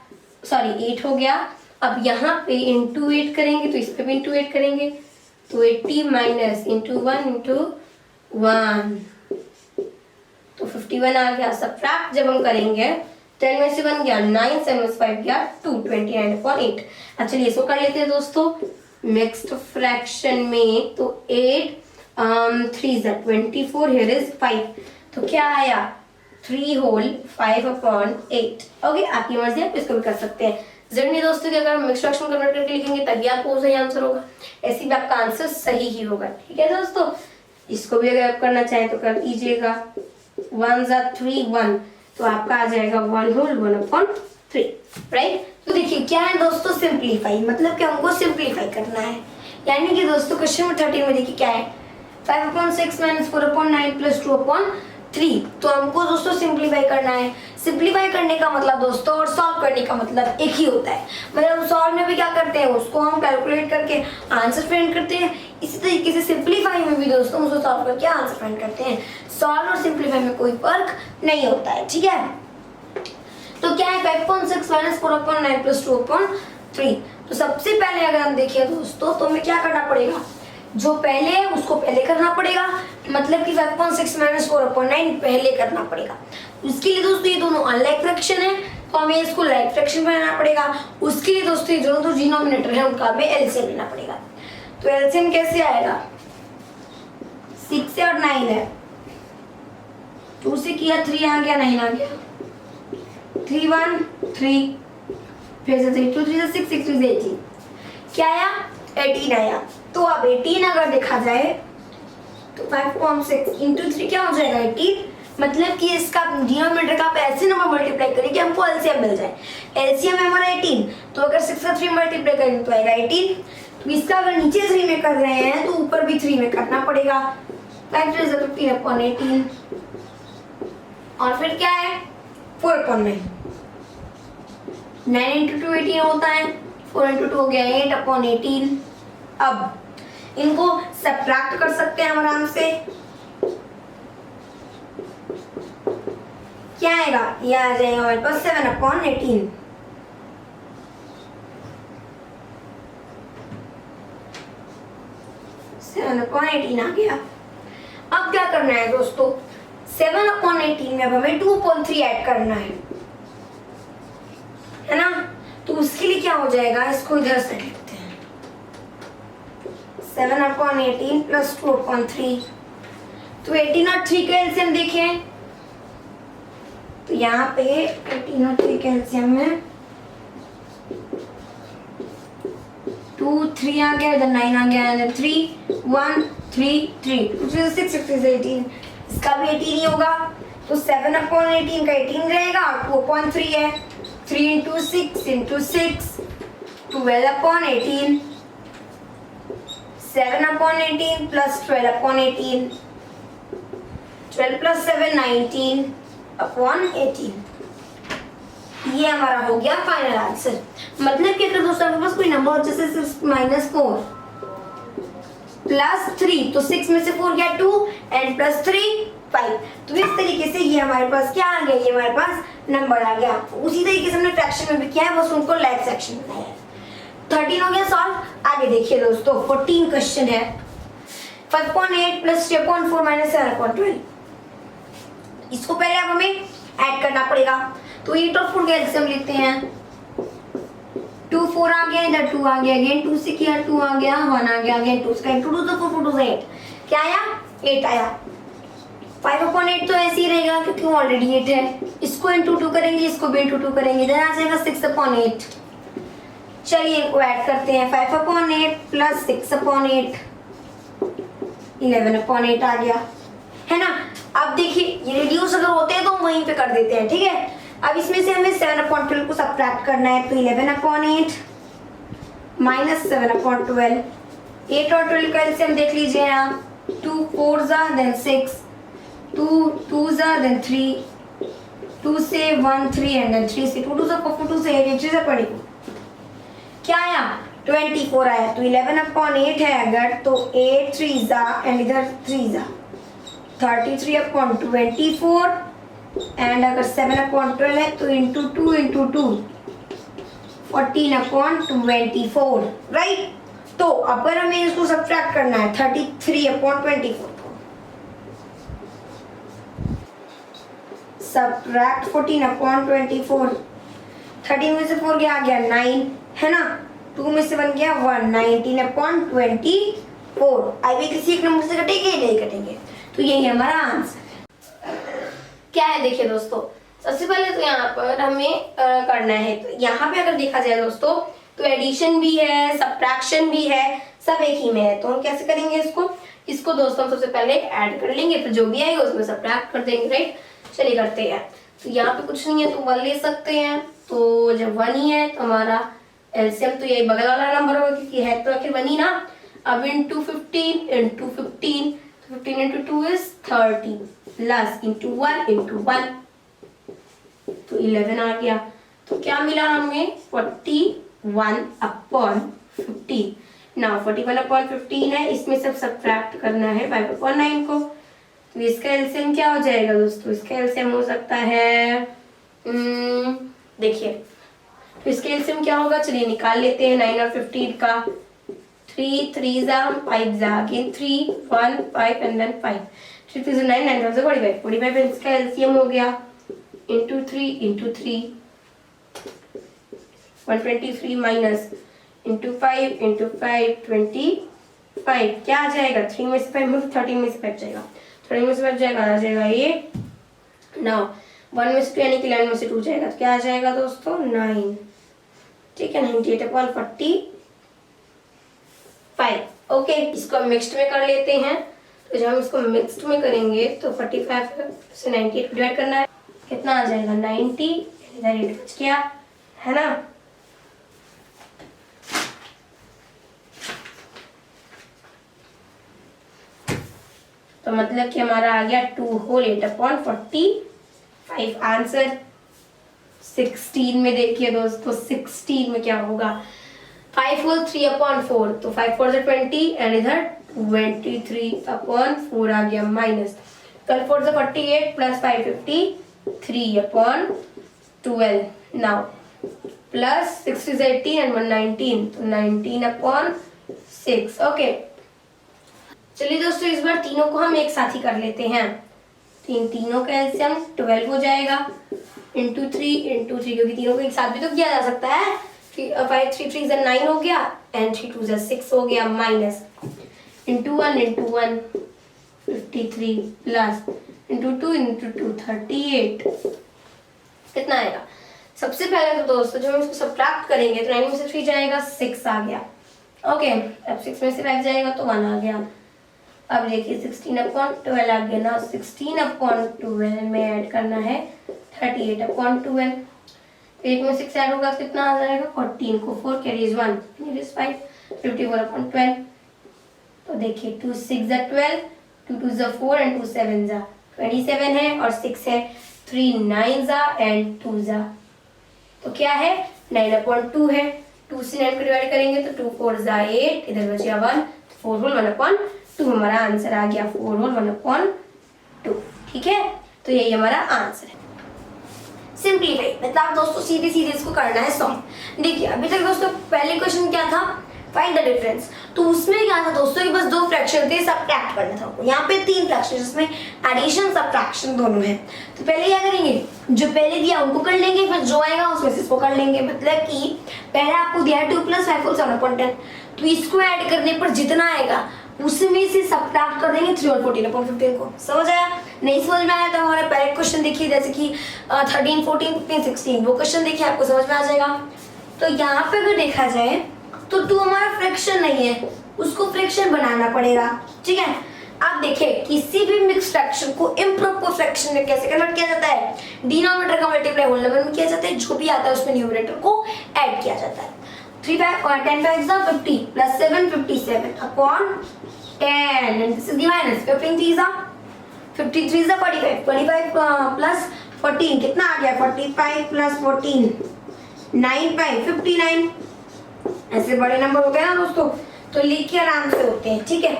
सॉरी 8 हो गया। अब यहाँ पे इंटू 8 करेंगे तो इस पे भी इंटू 8 करेंगे तो 80 माइनस इंटू 1 तो 51 आ गया। सब्ट्रैक्ट जब हम करेंगे 10 में से 1 गया 9 7 में से 5 गया 2 29/8। अब चलिए इसको कर लेते हैं दोस्तों मिक्स्ड फ्रैक्शन में। तो 8 3 24 हियर इज 5 तो क्या आया 3 होल 5/8 ओके। आपकी मर्जी आप इसको भी कर सकते हैं, जरूरी नहीं दोस्तों कि अगर मिक्स्ड फ्रैक्शन कन्वर्ट करके लिखेंगे तभी आपको सही आंसर होगा, ऐसे भी आपका आंसर सही ही होगा। ठीक है दोस्तों, इसको भी अगर आप करना चाहें तो कर लीजिएगा 1 जा 3 1 तो आपका आ जाएगा 1 होल 1/3 राइट। तो देखिए क्या है दोस्तों सिंप्लीफाई, मतलब कि हमको सिंप्लीफाई करना है। यानी कि दोस्तों क्वेश्चन नंबर 13 में देखिए क्या है 5/6 माइनस 4/9 प्लस 2/3 तो हमको दोस्तों सिंप्लीफाई करना है। सिंप्लीफाई करने का मतलब दोस्तों और सॉल्व करने का मतलब एक ही होता है। मतलब सॉल्व में भी क्या करते हैं उसको हम कैलकुलेट करके आंसर फाइंड करते हैं, इसी तरीके से सिंप्लीफाई में भी दोस्तों उसको सॉल्व करके आंसर फाइंड करते हैं। सॉल्व और सिंप्लीफाई में कोई फर्क नहीं होता है। ठीक है, तो क्या है 5/6 माइनस 4/9 प्लस 2/3 तो सबसे पहले अगर हम देखें दोस्तों तो हमें क्या करना पड़ेगा, जो पहले है उसको पहले करना पड़ेगा, मतलब कि 5/6 माइनस 4/9 पहले करना पड़ेगा। उसके लिए दोस्तों ये दोनों अनलाइक फ्रैक्शन है तो हमें इसको लाइक फ्रैक्शन बनाना पड़ेगा। उसके लिए दोस्तों ये दोनों डिनोमिनेटर है उनका हमें एलसीएम लेना पड़ेगा। तो एलसीएम कैसे आएगा 6 है और 9 है, 2 से किया 3 आ गया 9 आ गया 3 1 3 फिर से 3 2 3 से 6 6 3 18 क्या आया 18 आया। तो अब 18 अगर देखा जाए तो 5/6 इंटू 3 क्या हो जाएगा 18, मतलब कि इसका डिनोमिनेटर का आप ऐसे नंबर मल्टीप्लाई करिए कि हमको एलसीएम मिल जाए। एलसीएम है हमारा 18 तो अगर 6 का 3 मल्टीप्लाई करेंगे तो आएगा 18। तो इसका अगर नीचे 3 में कर रहे हैं तो ऊपर भी 3 में करना पड़ेगा 15/18 और फिर क्या है 4/9 9 इंटू 2 18 होता है 4 इंटू 2 हो गया 8/18। अब इनको सब्ट्रैक्ट कर सकते हैं हम आराम से क्या आएगा, ये आ जाएगा हमारे पास 7/18। आ गया। अब क्या करना है दोस्तों, 7/18 में अब हमें 2/3 ऐड करना है ना। तो उसके लिए क्या हो जाएगा, इसको इधर से लिखते हैं, 7/18 प्लस 2/3। तो 18 और 3 का एलसीएम देखें, तो यहाँ पे 18 और 3 का एलसीएम में 2 3 आ गया, इधर 9 आ गया, इधर 3 1 3 3 6 6 18, इसका भी 18 ही होगा। तो 7/18 का 18 रहेगा, 2/3 है, 3 × 6 × 6 12/18, 7/18 प्लस 12/18, 12 प्लस 7 19/18। ये हमारा हो गया फाइनल आंसर। मतलब कि अगर दोस्तों आपके पास कोई नंबर हो जैसे -4 प्लस 3, तो 6 में से 4 गया 2 एंड प्लस 3 5। तो इस तरीके से ये हमारे पास क्या आ गया, ये हमारे पास नंबर आ गया। उसी तरीके से हमने फ्रैक्शन में भी किया है, बस उनको लाइक सेक्शन में बनाया है। 13 हो गया सॉल्व। आगे देखिए दोस्तों, 14 क्वेश्चन है। 5.8 प्लस 3.4 माइनस 7.12, इसको पहले अब हमें ऐड करना पड़ेगा। तो 8 और 4 का एलसीएम लेते हैं। 2 4 आ गया, इधर 2 आ गया, अगेन 2 से किया, 2 आ गया, 1 आ गया, अगेन 2 से 2 2 4 4 2 8, क्या आया 8 आया। 5/8 तो ऐसे ही रहेगा क्योंकि ऑलरेडी 8 है। इसको इंटू 2 करेंगे, इसको भी इंटू 2 करेंगे, इधर आ जाएगा 6/8। चलिए इनको ऐड करते हैं। 5/8 प्लस 6/8 11/8 आ गया, है ना। अब देखिए ये रिड्यूस अगर होते हैं तो हम वहीं पे कर देते हैं, ठीक है। अब इसमें से हमें 7/12 को सब्ट्रैक्ट करना है, तो 11/8 माइनस 7/12। 8 और 12 का एलसीएम देख लीजिए आप, 2 4 देन 6, 2 2 देन 3, 2 से 1 3 एंड देन 3 से 2 2 4 2 से 8 3 से 24, क्या आया 24 आया। तो 11/8 है अगर, तो 8 3 एंड इधर 3 33/24 एंड अगर 7/12 है तो इंटू 2 इंटू 2 14/24, राइट। तो अगर हमें इसको सब्ट्रैक्ट करना है 33/24 सब्ट्रैक्ट 14/24, 13 में से 4 गया, आ गया 9, है ना। 2 में से 1 गया 1, 19/24। आई भी किसी एक नंबर से कटेंगे, नहीं कटेंगे। तो यही हमारा आंसर क्या है। देखिए दोस्तों, सबसे पहले तो यहाँ पर हमें करना है, तो यहाँ पे अगर देखा जाए दोस्तों तो एडिशन भी है, सब्ट्रैक्शन भी है, सब एक ही में है। तो हम कैसे करेंगे इसको दोस्तों, सबसे पहले ऐड कर लेंगे, फिर जो भी आएगा उसमें सब्ट्रैक्ट कर देंगे, राइट। चलिए करते हैं। तो यहाँ पे कुछ नहीं है तो 1 ले सकते हैं, तो जब 1 ही है तो हमारा एलसीएम तो यही बगल वाला नंबर होगा क्योंकि है तो आखिर 1 ही ना। अब into 15 into 15, 15 into 2 is 30 plus into 1 into 1, तो 11 आ गया। तो क्या मिला हमें 41/15। नाउ 41/15 है, इसमें सब सब्ट्रैक्ट करना है 5/9 को। तो इसका एलसीएम क्या हो जाएगा दोस्तों, इसका एलसीएम हो सकता है देखिए, तो इसका एलसीएम क्या होगा, चलिए निकाल लेते हैं 9 और 15 का। 3 3 5 अगेन 3 1 5 एंड देन 5, 3 3 9 9 45, 45 इसका एलसीएम हो गया into 3 into 3, 123 minus into 5 into 5 25, क्या आ जाएगा 3 में से 5 मतलब 13 में से 5 जाएगा, 13 में से 5 जाएगा, आ जाएगा ये 9, 1 में से 2 यानी कि 11 में से 2 जाएगा, तो क्या आ जाएगा दोस्तों 9, ठीक है। 98/45। ओके, इसको हम मिक्स्ड में कर लेते हैं। तो जब हम इसको मिक्स्ड में करेंगे तो 45 से 98 को डिवाइड करना है, कितना आ जाएगा 90, इधर 8 बच गया, है ना। तो मतलब कि हमारा आ गया 2 होल 8/45 आंसर। 16 में देखिए दोस्तों, 16 में क्या होगा, 5 होल 3/4, तो 5 4 20 एंड इधर 23/4 आ गया minus 12 4 48 plus 5 50 3/12 now plus 6 is 18 and 1 19 तो 19/6 ओके। चलिए दोस्तों इस बार तीनों को हम एक साथ ही कर लेते हैं। तीनों का एलसीएम 12 हो जाएगा इंटू 3 क्योंकि तीनों को एक साथ भी तो किया जा सकता है। 5 3 3 9 हो गया एंड 3 2 6 हो गया माइनस इंटू 1 53 प्लस इंटू 2 38 कितना आएगा। सबसे पहले तो दोस्तों जब हम इसको सब्ट्रैक्ट करेंगे तो 9 में से 3 जाएगा 6 आ गया ओके। अब 6 में से 5 जाएगा तो 1 आ गया। अब देखिए 16/12 आ गया ना। 16/12 में ऐड करना है 38/12। 8 में 6 ऐड होगा कितना आ जाएगा 14 को 4 कैरीज 1 इट इज 5 54/12। तो देखिए 2 6 12 2 2 4 एंड 2 7 27 है और 6 है 3 9 एंड 2 तो क्या है 9/2 है। 2 से 9 को डिवाइड करेंगे तो 2 4 8 इधर बचा 1 4 होल 1/2 हमारा आंसर आ गया 4 होल 1/2 ठीक है। तो यही हमारा आंसर है। सिंपलीफाई मतलब दोस्तों सीधे सीधे इसको करना है सॉल्व। देखिए अभी तक दोस्तों पहले क्वेश्चन क्या था फाइंड द डिफरेंस। तो उसमें क्या था दोस्तों कि बस 2 फ्रैक्शन थे सब्ट्रैक्ट करना था। यहाँ पे 3 फ्रैक्शन जिसमें एडिशन सब्ट्रैक्शन दोनों है। तो पहले क्या करेंगे जो पहले दिया उनको कर लेंगे फिर जो आएगा उसमें से इसको कर लेंगे। मतलब कि पहले आपको दिया है 2 + 5 होल 7/10 तो इसको ऐड करने पर जितना आएगा उसमें से सब्ट्रैक्ट कर देंगे 3 और 14/15 को। समझ आया? नहीं समझ में आया तो हमारे पहले क्वेश्चन देखिए जैसे कि 13 14 15 16 वो क्वेश्चन देखिए आपको समझ में आ जाएगा। तो यहाँ पे अगर देखा जाए तो 2 हमारा फ्रैक्शन नहीं है उसको फ्रैक्शन बनाना पड़ेगा ठीक है। आप देखिए किसी भी मिक्स फ्रैक्शन को इम्प्रॉपर फ्रैक्शन में कैसे कन्वर्ट किया जाता है डिनोमिनेटर का मल्टीप्लाई होल नंबर में किया जाता है। जो भी आता है उसमें न्यूमरेटर को ऐड किया जाता है। 3 और 10 5 50 plus 7 57/10 and this is the minus 15 3 53 45 25 plus 14 कितना आ गया 45 plus 14 9 5 59 ऐसे बड़े नंबर हो गए ना दोस्तों तो लिख के आराम से होते हैं ठीक है।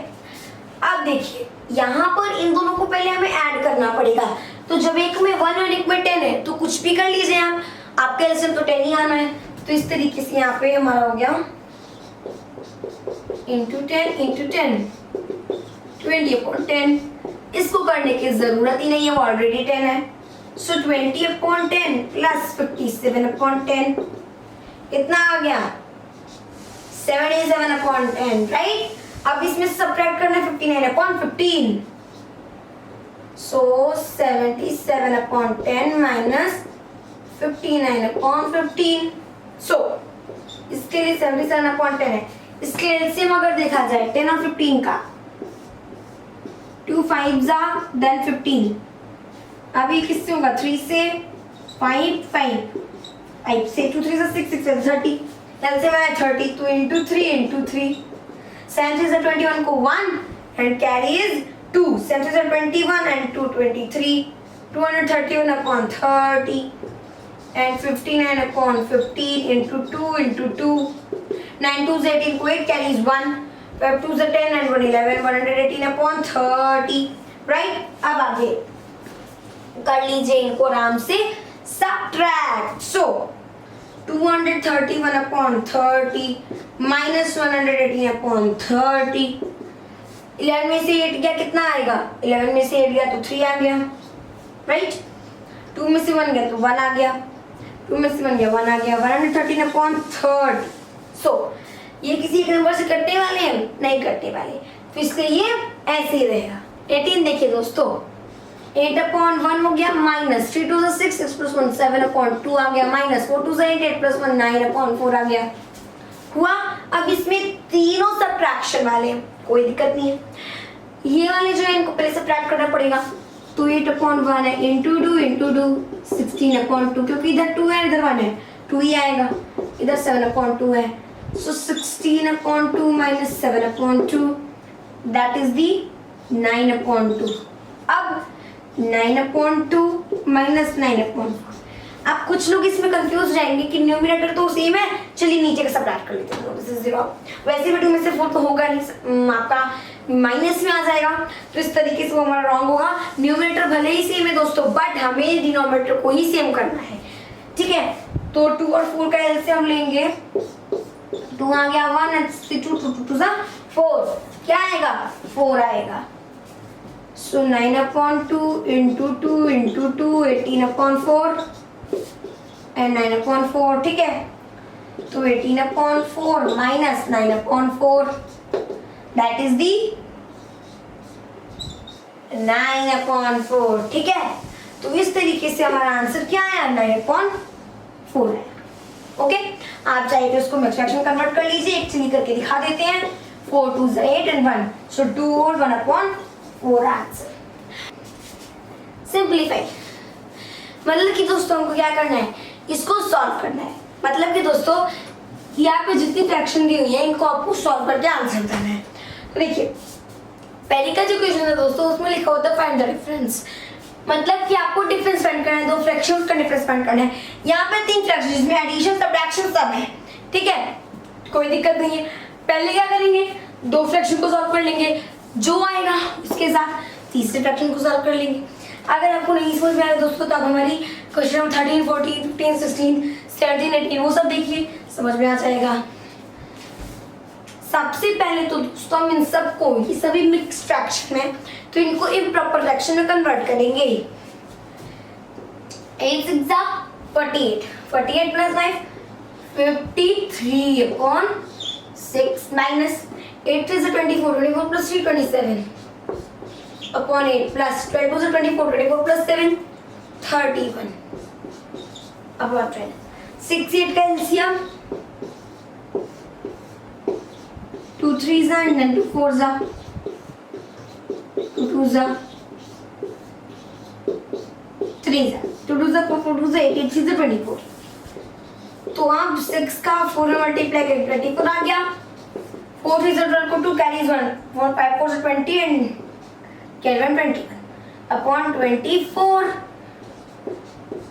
अब देखिए यहाँ पर इन दोनों को पहले हमें ऐड करना पड़ेगा। तो जब एक में 1 और एक में 10 है तो कुछ भी कर लीजिए आप आपके एलसीएम तो 10 ही आना है। तो इस तरीके से यहाँ पे हमारा हो गया इंटू 10 20/10। इसको करने की जरूरत ही नहीं है वो ऑलरेडी 10 है। सो 20/10 प्लस 57/10 कितना आ गया 77/10 राइट। अब इसमें सब्ट्रैक्ट करना है 59/15 सो 77/10 माइनस 59/15 सो इसके लिए 77/10 है। इसके एलसीएम अगर देखा जाए 10 और 15 का 2 5 then 15 अभी किससे होगा 3 से 5 से 2 3 से 6 6 से 30 एलसीएम है 30 तो इंटू 3 7 3 21 को 1 and carry is 2 7 3 21 and 2 23 231/30 and 59/15 into 2 into 2 9 2 is 18 को 8 carries 1 5 2 is 10 and 1 11 118/30 राइट। अब आगे कर लीजिए इनको आराम से सब्ट्रैक्ट। सो 231/30 minus 118/30 11 में से 8 गया कितना आएगा 11 में से 8 गया तो 3 आ गया राइट। 2 में से 1 गया तो 1 आ गया 2 में से 1 गया 1 आ गया 113/30। सो ये किसी एक नंबर से कटने वाले हैं नहीं कटने वाले तो इसलिए ये ऐसे ही रहेगा। 18 देखिए दोस्तों 8/1 हो गया माइनस 3 2 6 6 + 1 7/2 आ गया माइनस 4 2 8 8 + 1 9/4 आ गया हुआ। अब इसमें तीनों सब्ट्रैक्शन वाले कोई दिक्कत नहीं है। ये वाले जो है इनको पहले सब्ट्रैक्ट करना पड़ेगा। तो 8/1 है इंटू 2 16/2 क्योंकि इधर 2 है इधर 1 है 2 ही आएगा इधर 7/2 है। सो 16/2 minus 7/2 that is the 9/2। अब 9/2 minus 9/4 अब कुछ लोग इसमें कंफ्यूज रहेंगे कि न्यूमरेटर तो सेम है, चलिए नीचे का सब्ट्रैक्ट कर लेते हैं। This is 0। वैसे भी 2 में से 4 तो होगा नहीं, आपका माइनस में आ जाएगा, तो इस तरीके से वो हमारा रॉन्ग होगा। न्यूमरेटर भले ही सेम है दोस्तों, बट हमें डिनोमिनेटर को ही सेम करना है, ठीक है। तो 2 और 4 का एलसीएम लेंगे, 2 आ गया 1 and 2 2 4, क्या आएगा 4 आएगा। सो 9/2 into 2 into 2 18/4 and 9/4, ठीक है। तो 18/4 minus 9/4, that is the 9/4, ठीक है। तो इस तरीके से हमारा आंसर क्या आया, 9/4 है। ओके, आप चाहे तो इसको मिक्स फ्रैक्शन कन्वर्ट कर लीजिए, एक चीज करके दिखा देते हैं। 4 2 8 and 1, so 2 और 1/4 आंसर। सिंप्लीफाई मतलब कि दोस्तों हमको क्या करना है, इसको सॉल्व करना है। मतलब कि दोस्तों यहाँ पे जितनी फ्रैक्शन दी हुई है इनको आपको सॉल्व करके आंसर करना है। तो देखिए पहले का जो क्वेश्चन है दोस्तों उसमें लिखा होता है फाइंड द डिफरेंस, मतलब कि आपको डिफरेंस फाइंड करना है, दो फ्रैक्शंस का डिफरेंस फाइंड करना है। यहाँ पे 3 फ्रैक्शन जिसमें एडिशन सब्ट्रैक्शन सब है, ठीक है, कोई दिक्कत नहीं है। पहले क्या करेंगे, 2 फ्रैक्शन को सॉल्व कर लेंगे, जो आएगा उसके साथ तीसरे फ्रैक्शन को सॉल्व कर लेंगे। अगर आपको नहीं समझ में आया दोस्तों तो आप हमारी क्वेश्चन 13 14 15 16 17 18 वो सब देखिए, समझ में आ जाएगा। सबसे पहले तो दोस्तों हम इन सबको, ये सभी मिक्स फ्रैक्शन है तो इनको इम्प्रॉपर फ्रैक्शन में कन्वर्ट करेंगे। 8 6 48, 48 plus 9 53/6 minus 8 3 24, 24 plus 3 27 upon 8 plus 12 से 24, 24 प्लस 7 31 अपॉन 12। 6 8 का एलसीएम 2 3 and then 2 4 2 2 3 2 2 4 4 2 8 8 3 24। तो आप 6 का 4 में मल्टीप्लाई करें 24 आ गया। 4 3 12 को 2 carries 1 4 5 4 20 and carry 21 upon 24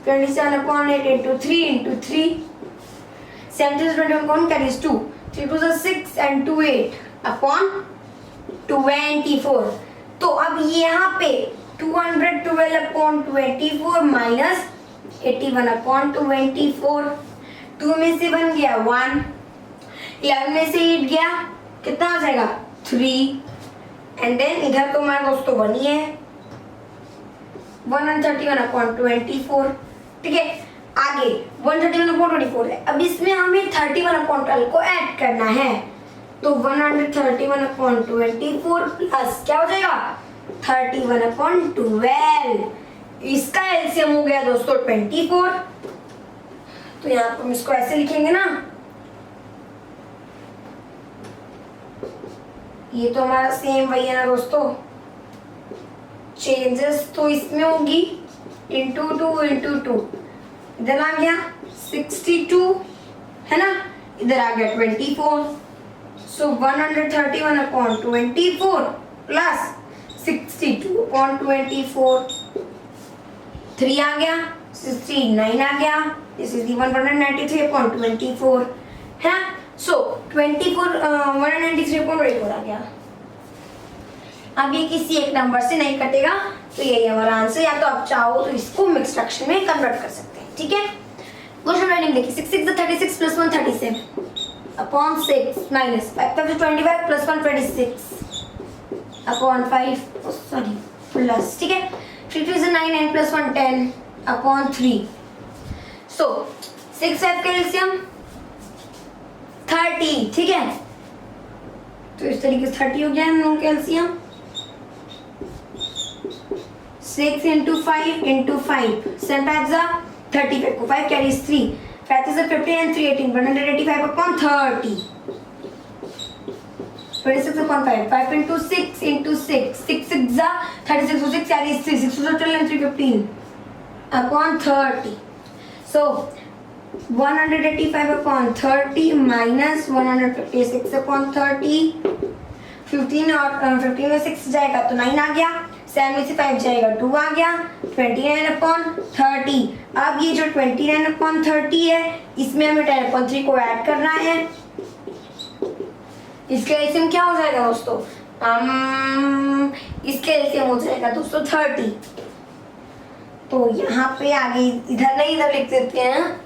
27 upon 8 into 3 into 3 17 21 कौन carries 2 3 2 6 and 2 8 upon 24। तो अब यहाँ पे 212 upon 24 minus 81 upon 24, 2 में से बन गया 1, 11 में से 8 गया, कितना आ जाएगा 3 एंड देन इधर तो हमारा दोस्तों 1 ही है 131 upon 24, ठीक है। आगे 131 upon 24 है, अब इसमें हमें 31 upon 12 को ऐड करना है, तो 131 upon 24 प्लस क्या हो जाएगा 31 upon 12, इसका एलसीएम हो गया दोस्तों 24। तो यहाँ पर हम इसको ऐसे लिखेंगे ना, ये तो हमारा सेम वही है ना दोस्तों, चेंजेस तो इसमें होगी इंटू 2 इंटू 2, इधर आ गया 62 है ना, इधर आ गया 24, सो 131 अपॉन 24 प्लस 62 अपॉन 24, 3 आ गया 69 आ गया, दिस इज दी 193 अपॉन 24 है, सो 24 193 अपॉन 24 आ गया। अब ये किसी एक नंबर से नहीं कटेगा, तो यही हमारा आंसर। या तो आप चाहो तो इसको मिक्स फ्रैक्शन में कन्वर्ट कर सकते हैं, ठीक है। क्वेश्चन राइटिंग देखिए 6 6 36 plus 1 37 upon 6 minus 5 25 plus 1 26 upon 5 sorry plus, ठीक है। 3 3 9 9 प्लस 1 10 अपॉन 3, सो 6 5 का एलसीएम 30, ठीक है। तो इस तरीके से 30 हो गया हम लोगों का एलसीएम। 6 into 5 into 5 7 5 35 को 5 carries 3 5 is 50 and 3 18 185 upon 30 26 upon 5 5 into 6 into 6 6 6 36 so 6 carries 3 6 to 12 and 3 15 upon 30, so 185 upon 30 minus 156 upon 30, 15 और 15 में 6 जाएगा तो 9 आ गया, 7 में से 5 जाएगा 2 आ गया 29/30। अब ये जो 29/30 है इसमें हमें 10/3 को ऐड करना है। इसका एलसीएम क्या हो जाएगा दोस्तों? इसका एलसीएम हो जाएगा दोस्तों 30। तो यहाँ पे आगे इधर नहीं इधर लिख देते हैं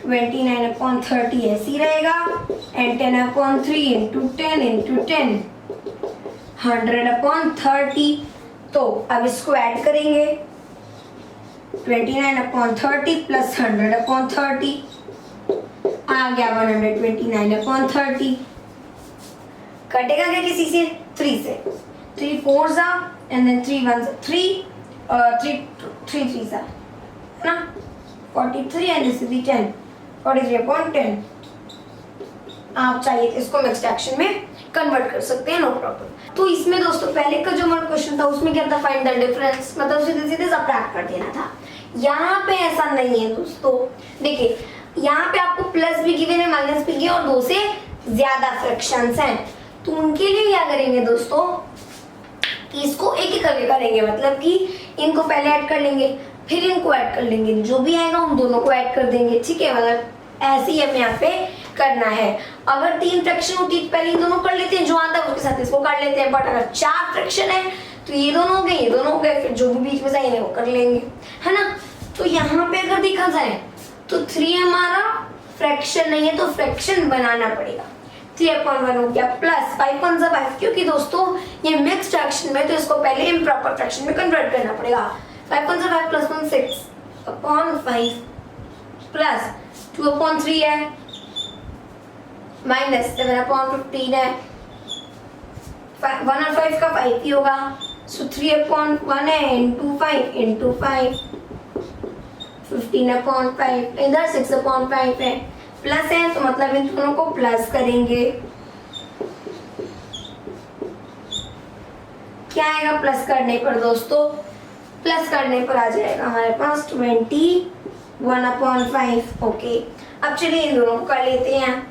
29/30 ऐसे ही रहेगा एंड 10/3 इंटू 10 इंटू 10 100/30। तो अब इसको ऐड करेंगे 29/30 प्लस 100/30 आ गया 129/30। कटेगा क्या किसी से? 3 से। 3 4 सा एंड देन 3 1 3 3 3 सा है ना 43 एंड दिस इज 10 43/10। आप चाहिए तो इसको मिक्स्ड फ्रैक्शन में कन्वर्ट कर सकते हैं, नो प्रॉब्लम। तो इसमें दोस्तों पहले का जो हमारा क्वेश्चन था उसमें क्या था? फाइंड द डिफरेंस, मतलब सीधे सीधे सबट्रैक्ट कर देना था। यहाँ पे ऐसा नहीं है दोस्तों। देखिए यहाँ पे आपको प्लस भी गिवन है माइनस भी गिवन और 2 से ज्यादा फ्रैक्शंस हैं, तो उनके लिए क्या करेंगे दोस्तों कि इसको एक एक करके करेंगे, मतलब कि इनको पहले ऐड कर लेंगे फिर इनको ऐड कर लेंगे, जो भी आएगा उन दोनों को ऐड कर देंगे, ठीक है। मतलब ऐसे ही हमें यहाँ पे करना है। अगर 3 फ्रैक्शन होती तो पहले इन दोनों कर लेते हैं, जो आता है उसके साथ इसको कर लेते हैं, बट अगर 4 फ्रैक्शन है तो ये दोनों हो गए ये दोनों हो गए, फिर जो भी बीच में जाएंगे वो कर लेंगे, है ना। तो यहाँ पे अगर देखा जाए तो 3 हमारा फ्रैक्शन नहीं है तो फ्रैक्शन बनाना पड़ेगा। 3/1 हो गया प्लस 5 1 सा 5, क्योंकि दोस्तों ये मिक्स्ड फ्रैक्शन में तो इसको पहले इम्प्रॉपर फ्रैक्शन में कन्वर्ट करना पड़ेगा। 5 1 सा 5 प्लस 1 6/5 प्लस 2/3 है माइनस 7/15 है 1 और 5 का 5 ही होगा, सो 3/1 है इंटू 5 इंटू 5 15/5, इधर 6/5 है प्लस है तो मतलब इन दोनों को प्लस करेंगे। क्या आएगा प्लस करने पर दोस्तों? प्लस करने पर आ जाएगा हमारे पास 21/5। ओके, अब चलिए इन दोनों को कर लेते हैं।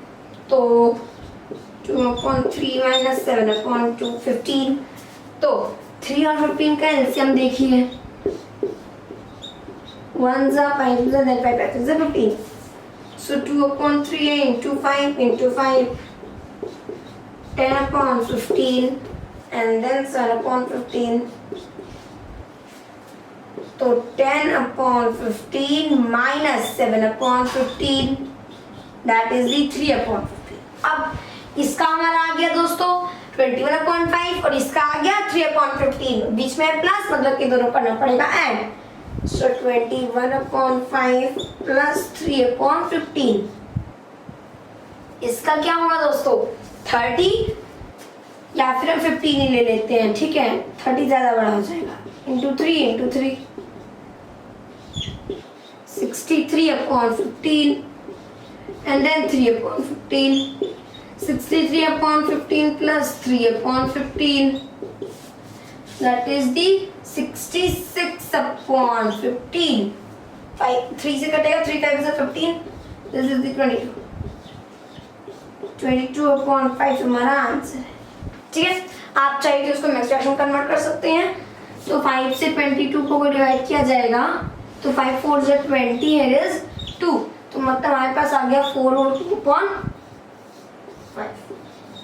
तो 2/3 माइनस 7/2 15। तो 3 और 15 का एलसीएम देखिए 1 सा 5 सा then 5 5 सा 15, so 2/3 into 5 into 5 10/15 and then 7/15, तो 10/15 minus 7/15 that is the 3/15। अब इसका हमारा आ गया दोस्तों 21/5 और इसका आ गया 3/15, बीच में प्लस मतलब कि दोनों करना पड़ेगा ऐड, so 21/5 plus 3/15। इसका क्या होगा दोस्तों 30 या फिर हम 15 ही ले लेते हैं, ठीक है 30 ज्यादा बड़ा हो जाएगा, into 3 into 3 63/15 and then 3/15 63/15 plus 3/15 that is the 66/15। 3 से कटेगा 3 5 से 15, this is the 22/5 हमारा आंसर है, ठीक है। आप चाहिए तो उसको मिक्स्ड फ्रैक्शन कन्वर्ट कर सकते हैं। तो 5 से 22 को डिवाइड किया जाएगा तो 5 4 से 20 है इज 2, तो मतलब हमारे पास आ गया 4 और 2/5।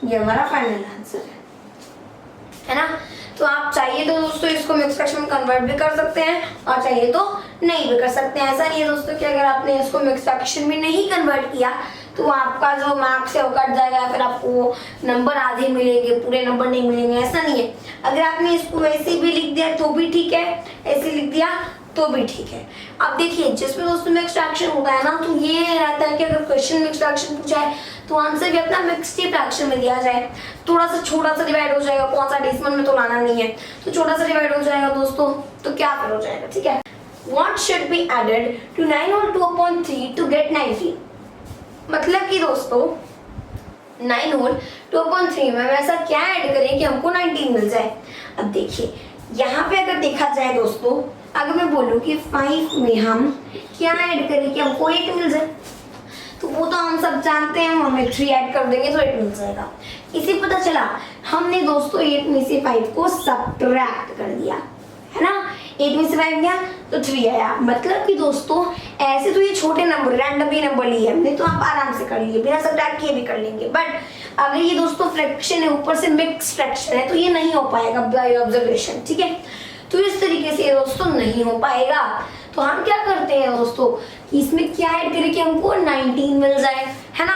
ये हमारा फाइनल आंसर है ना। तो आप चाहिए तो दोस्तों इसको मिक्स फ्रैक्शन में कन्वर्ट भी कर सकते हैं और चाहिए तो नहीं भी कर सकते हैं। ऐसा नहीं है दोस्तों कि अगर आपने इसको मिक्स फ्रैक्शन में नहीं कन्वर्ट किया तो आपका जो मार्क्स है वो कट जाएगा, फिर आपको नंबर आधे मिलेंगे पूरे नंबर नहीं मिलेंगे, ऐसा नहीं है। अगर आपने इसको वैसे भी लिख दिया तो भी ठीक है, ऐसे लिख दिया तो भी ठीक है। अब देखिए जिसमें दोस्तों मिक्स फ्रैक्शन होता है ना तो ये रहता है कि अगर क्वेश्चन मिक्स फ्रैक्शन पूछा है तो आंसर भी अपना मिक्स्ड फ्रैक्शन में दिया जाए, थोड़ा सा छोटा सा डिवाइड हो जाएगा, कौन सा डेसिमल में तो लाना नहीं है, तो छोटा सा डिवाइड हो जाएगा दोस्तों, तो क्या फिर हो जाएगा, ठीक है। What should be added to 9 whole 2/3 to get 19? मतलब कि दोस्तों 9 whole 2/3 में ऐसा क्या ऐड करें कि हमको 19 मिल जाए। अब देखिए यहाँ पे अगर देखा जाए दोस्तों, अगर मैं बोलूँ कि 5 में हम क्या ऐड करें कि हमको 8 मिल जाए, तो वो तो हम सब जानते हैं, हम 3 ऐड कर देंगे तो 8 मिल जाएगा। इसे पता चला, हमने दोस्तों 8 में से 5 को सब्ट्रैक्ट कर दिया, है ना। 8 में से 5 गया तो 3 आया। मतलब कि दोस्तों ऐसे तो ये छोटे नंबर रैंडमली नंबर लिए हमने, तो आप आराम से कर लिए, बिना सब्ट्रैक्ट किए भी कर लेंगे। बट अगर ये दोस्तों फ्रैक्शन है, ऊपर से मिक्स फ्रैक्शन है, तो ये नहीं हो पाएगा बाय ऑब्जर्वेशन, ठीक है। तो इस तरीके से दोस्तों नहीं हो पाएगा। तो हम क्या करते हैं दोस्तों, इसमें क्या ऐड करें कि हमको 19 मिल जाए, है ना।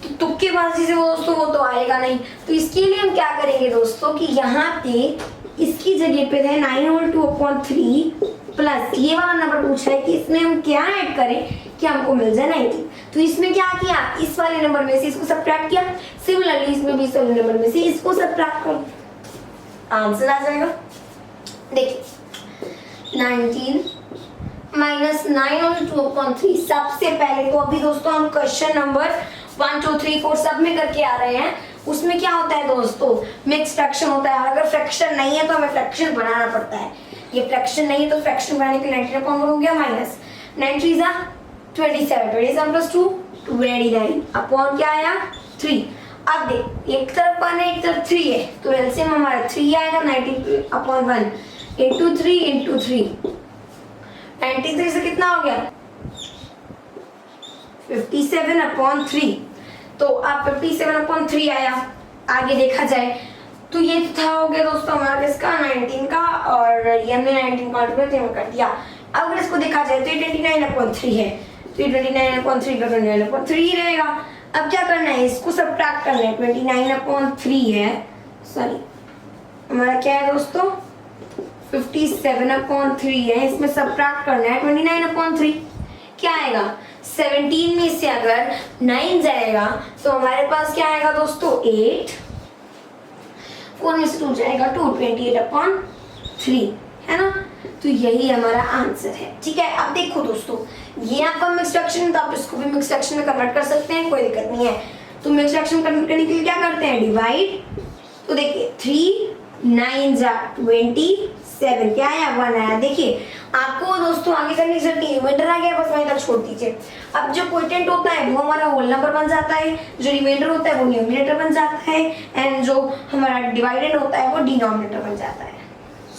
तो तुक्केबाजी से वो दोस्तों वो तो आएगा नहीं। तो इसके लिए हम क्या करेंगे दोस्तों कि यहाँ पे इसकी जगह पे है 9 होल 2/3 प्लस ये वाला नंबर पूछा है कि इसमें हम क्या ऐड करें कि हमको मिल जाए 19। तो इसमें क्या किया, इस वाले नंबर में से इसको सब्ट्रैक्ट किया, सिमिलरली इसमें भी इस वाले नंबर में से इसको सब्ट्रैक्ट कर, आंसर आ जाएगा। देखिए 19 माइनस 9 और 2/3। सबसे पहले तो अभी दोस्तों हम क्वेश्चन नंबर 1 2 3 4 सब में करके आ रहे हैं। उसमें क्या होता है दोस्तों, मिक्स फ्रैक्शन होता है। अगर फ्रैक्शन नहीं है तो हमें फ्रैक्शन बनाना पड़ता है। ये फ्रैक्शन नहीं है तो फ्रैक्शन बनाने के लिए 19 हो गया माइनस 9 3 जा 27, 27 प्लस 2 29 अपॉन क्या आया 3। अब देख एक तरफ 1 है एक तरफ 3 है, तो एलसीएम हमारा 3 आएगा 19/1 इंटू 3 इंटू 3। 93 से कितना हो गया 57/3। तो अब 57/3 आया। आगे देखा जाए तो ये था हो गया दोस्तों हमारा इसका 19 का, और ये हमने 19 काउंट कर दिया। अगर इसको देखा जाए तो ये 29/3 है, तो ये 29/3 का 29/3 ही रहेगा। अब क्या करना है, इसको सब्ट्रैक्ट करना है। 29/3 है, सॉरी हमारा क्या है दोस्तों 57/3 है, इसमें सब्ट्रैक्ट करना है 29/3। क्या आएगा 17 में से अगर 9 जाएगा तो हमारे पास क्या आएगा दोस्तों 8, 4 में से 2 जाएगा 2, 28/3, है ना। तो यही हमारा आंसर है, ठीक है। अब देखो दोस्तों ये आपका मिक्स फ्रैक्शन, तो आप इसको भी मिक्स फ्रैक्शन में कन्वर्ट कर सकते हैं, कोई दिक्कत नहीं है। तो मिक्स फ्रैक्शन कन्वर्ट करने के लिए क्या करते हैं, डिवाइड। तो देखिए 3 9 जा 27, क्या आया 1 आया। देखिए आपको दोस्तों आगे करने की जरूरत नहीं, रिमाइंडर आ गया बस वहीं तक छोड़ दीजिए। अब जो क्वोटिएंट होता है वो हमारा होल नंबर बन जाता है, जो रिमाइंडर होता है वो न्यूमरेटर बन जाता है, एंड जो हमारा डिवाइडेड होता है वो डिनोमिनेटर बन जाता है।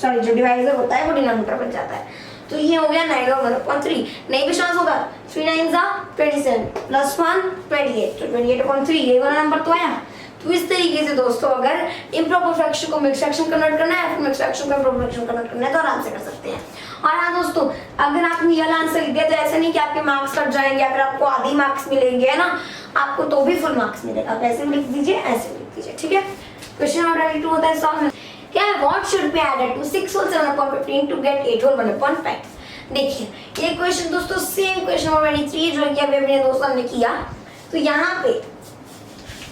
सॉरी जो डिवाइजर होता है वो डिनोमिनेटर बन जाता है। तो ये हो गया 9/1/3। नहीं भी चांस होगा 3 9 जा 27 प्लस 1 28, तो 28/3 ये वाला नंबर तो आया। तो इस तरीके से दोस्तों अगर इम्प्रॉपर फ्रैक्शन को मिक्स फ्रैक्शन कन्वर्ट करना है, फिर मिक्स फ्रैक्शन को इम्प्रॉपर फ्रैक्शन कन्वर्ट करना है, तो आराम से कर सकते हैं। और हाँ दोस्तों अगर आपने ये आंसर लिख दिया तो ऐसा नहीं कि आपके मार्क्स कट जाएंगे, अगर आपको आधी मार्क्स मिलेंगे, है ना, आपको तो भी फुल मार्क्स मिलेगा। आप ऐसे भी लिख दीजिए, ऐसे भी लिख दीजिए, ठीक है। क्वेश्चन नंबर 22 होता है सॉल्व। क्या है, what should be added to 6 whole 7/15 to get 8 whole 1/5। देखिए ये क्वेश्चन दोस्तों सेम क्वेश्चन नंबर 23 जो कि अभी अपने दोस्तों ने किया। तो यहाँ पे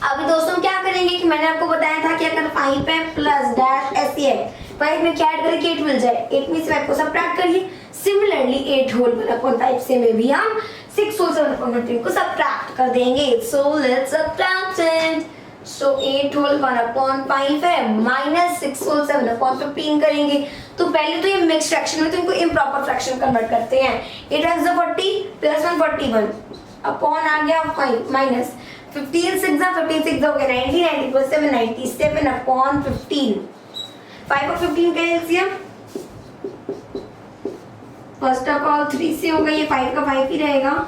अभी दोस्तों क्या करेंगे कि मैंने आपको बताया था कि अगर 5 है प्लस डैश ऐसे है, 5 में क्या ऐड करें कि 8 मिल जाए, 8 में से 5 को सब्ट्रैक्ट करिए। सिमिलरली 8 होल 1/5 से में भी हम 6 होल 7/15 को सब्ट्रैक्ट कर देंगे। So let's subtract it. So 8 whole 1/5 है माइनस 6 होल 7/15 करेंगे। तो पहले तो ये मिक्स फ्रैक्शन में, तो इनको इम्प्रॉपर फ्रैक्शन कन्वर्ट करते हैं। 8 x 40 प्लस 1 41 अपॉन आ गया 5 माइनस 15 6 जा 15 6 हो गया 90, 90 प्लस 7 97/15। 5 और 15 का एलसीएम फर्स्ट ऑफ ऑल 3 से होगा, ये 5 का 5 ही रहेगा,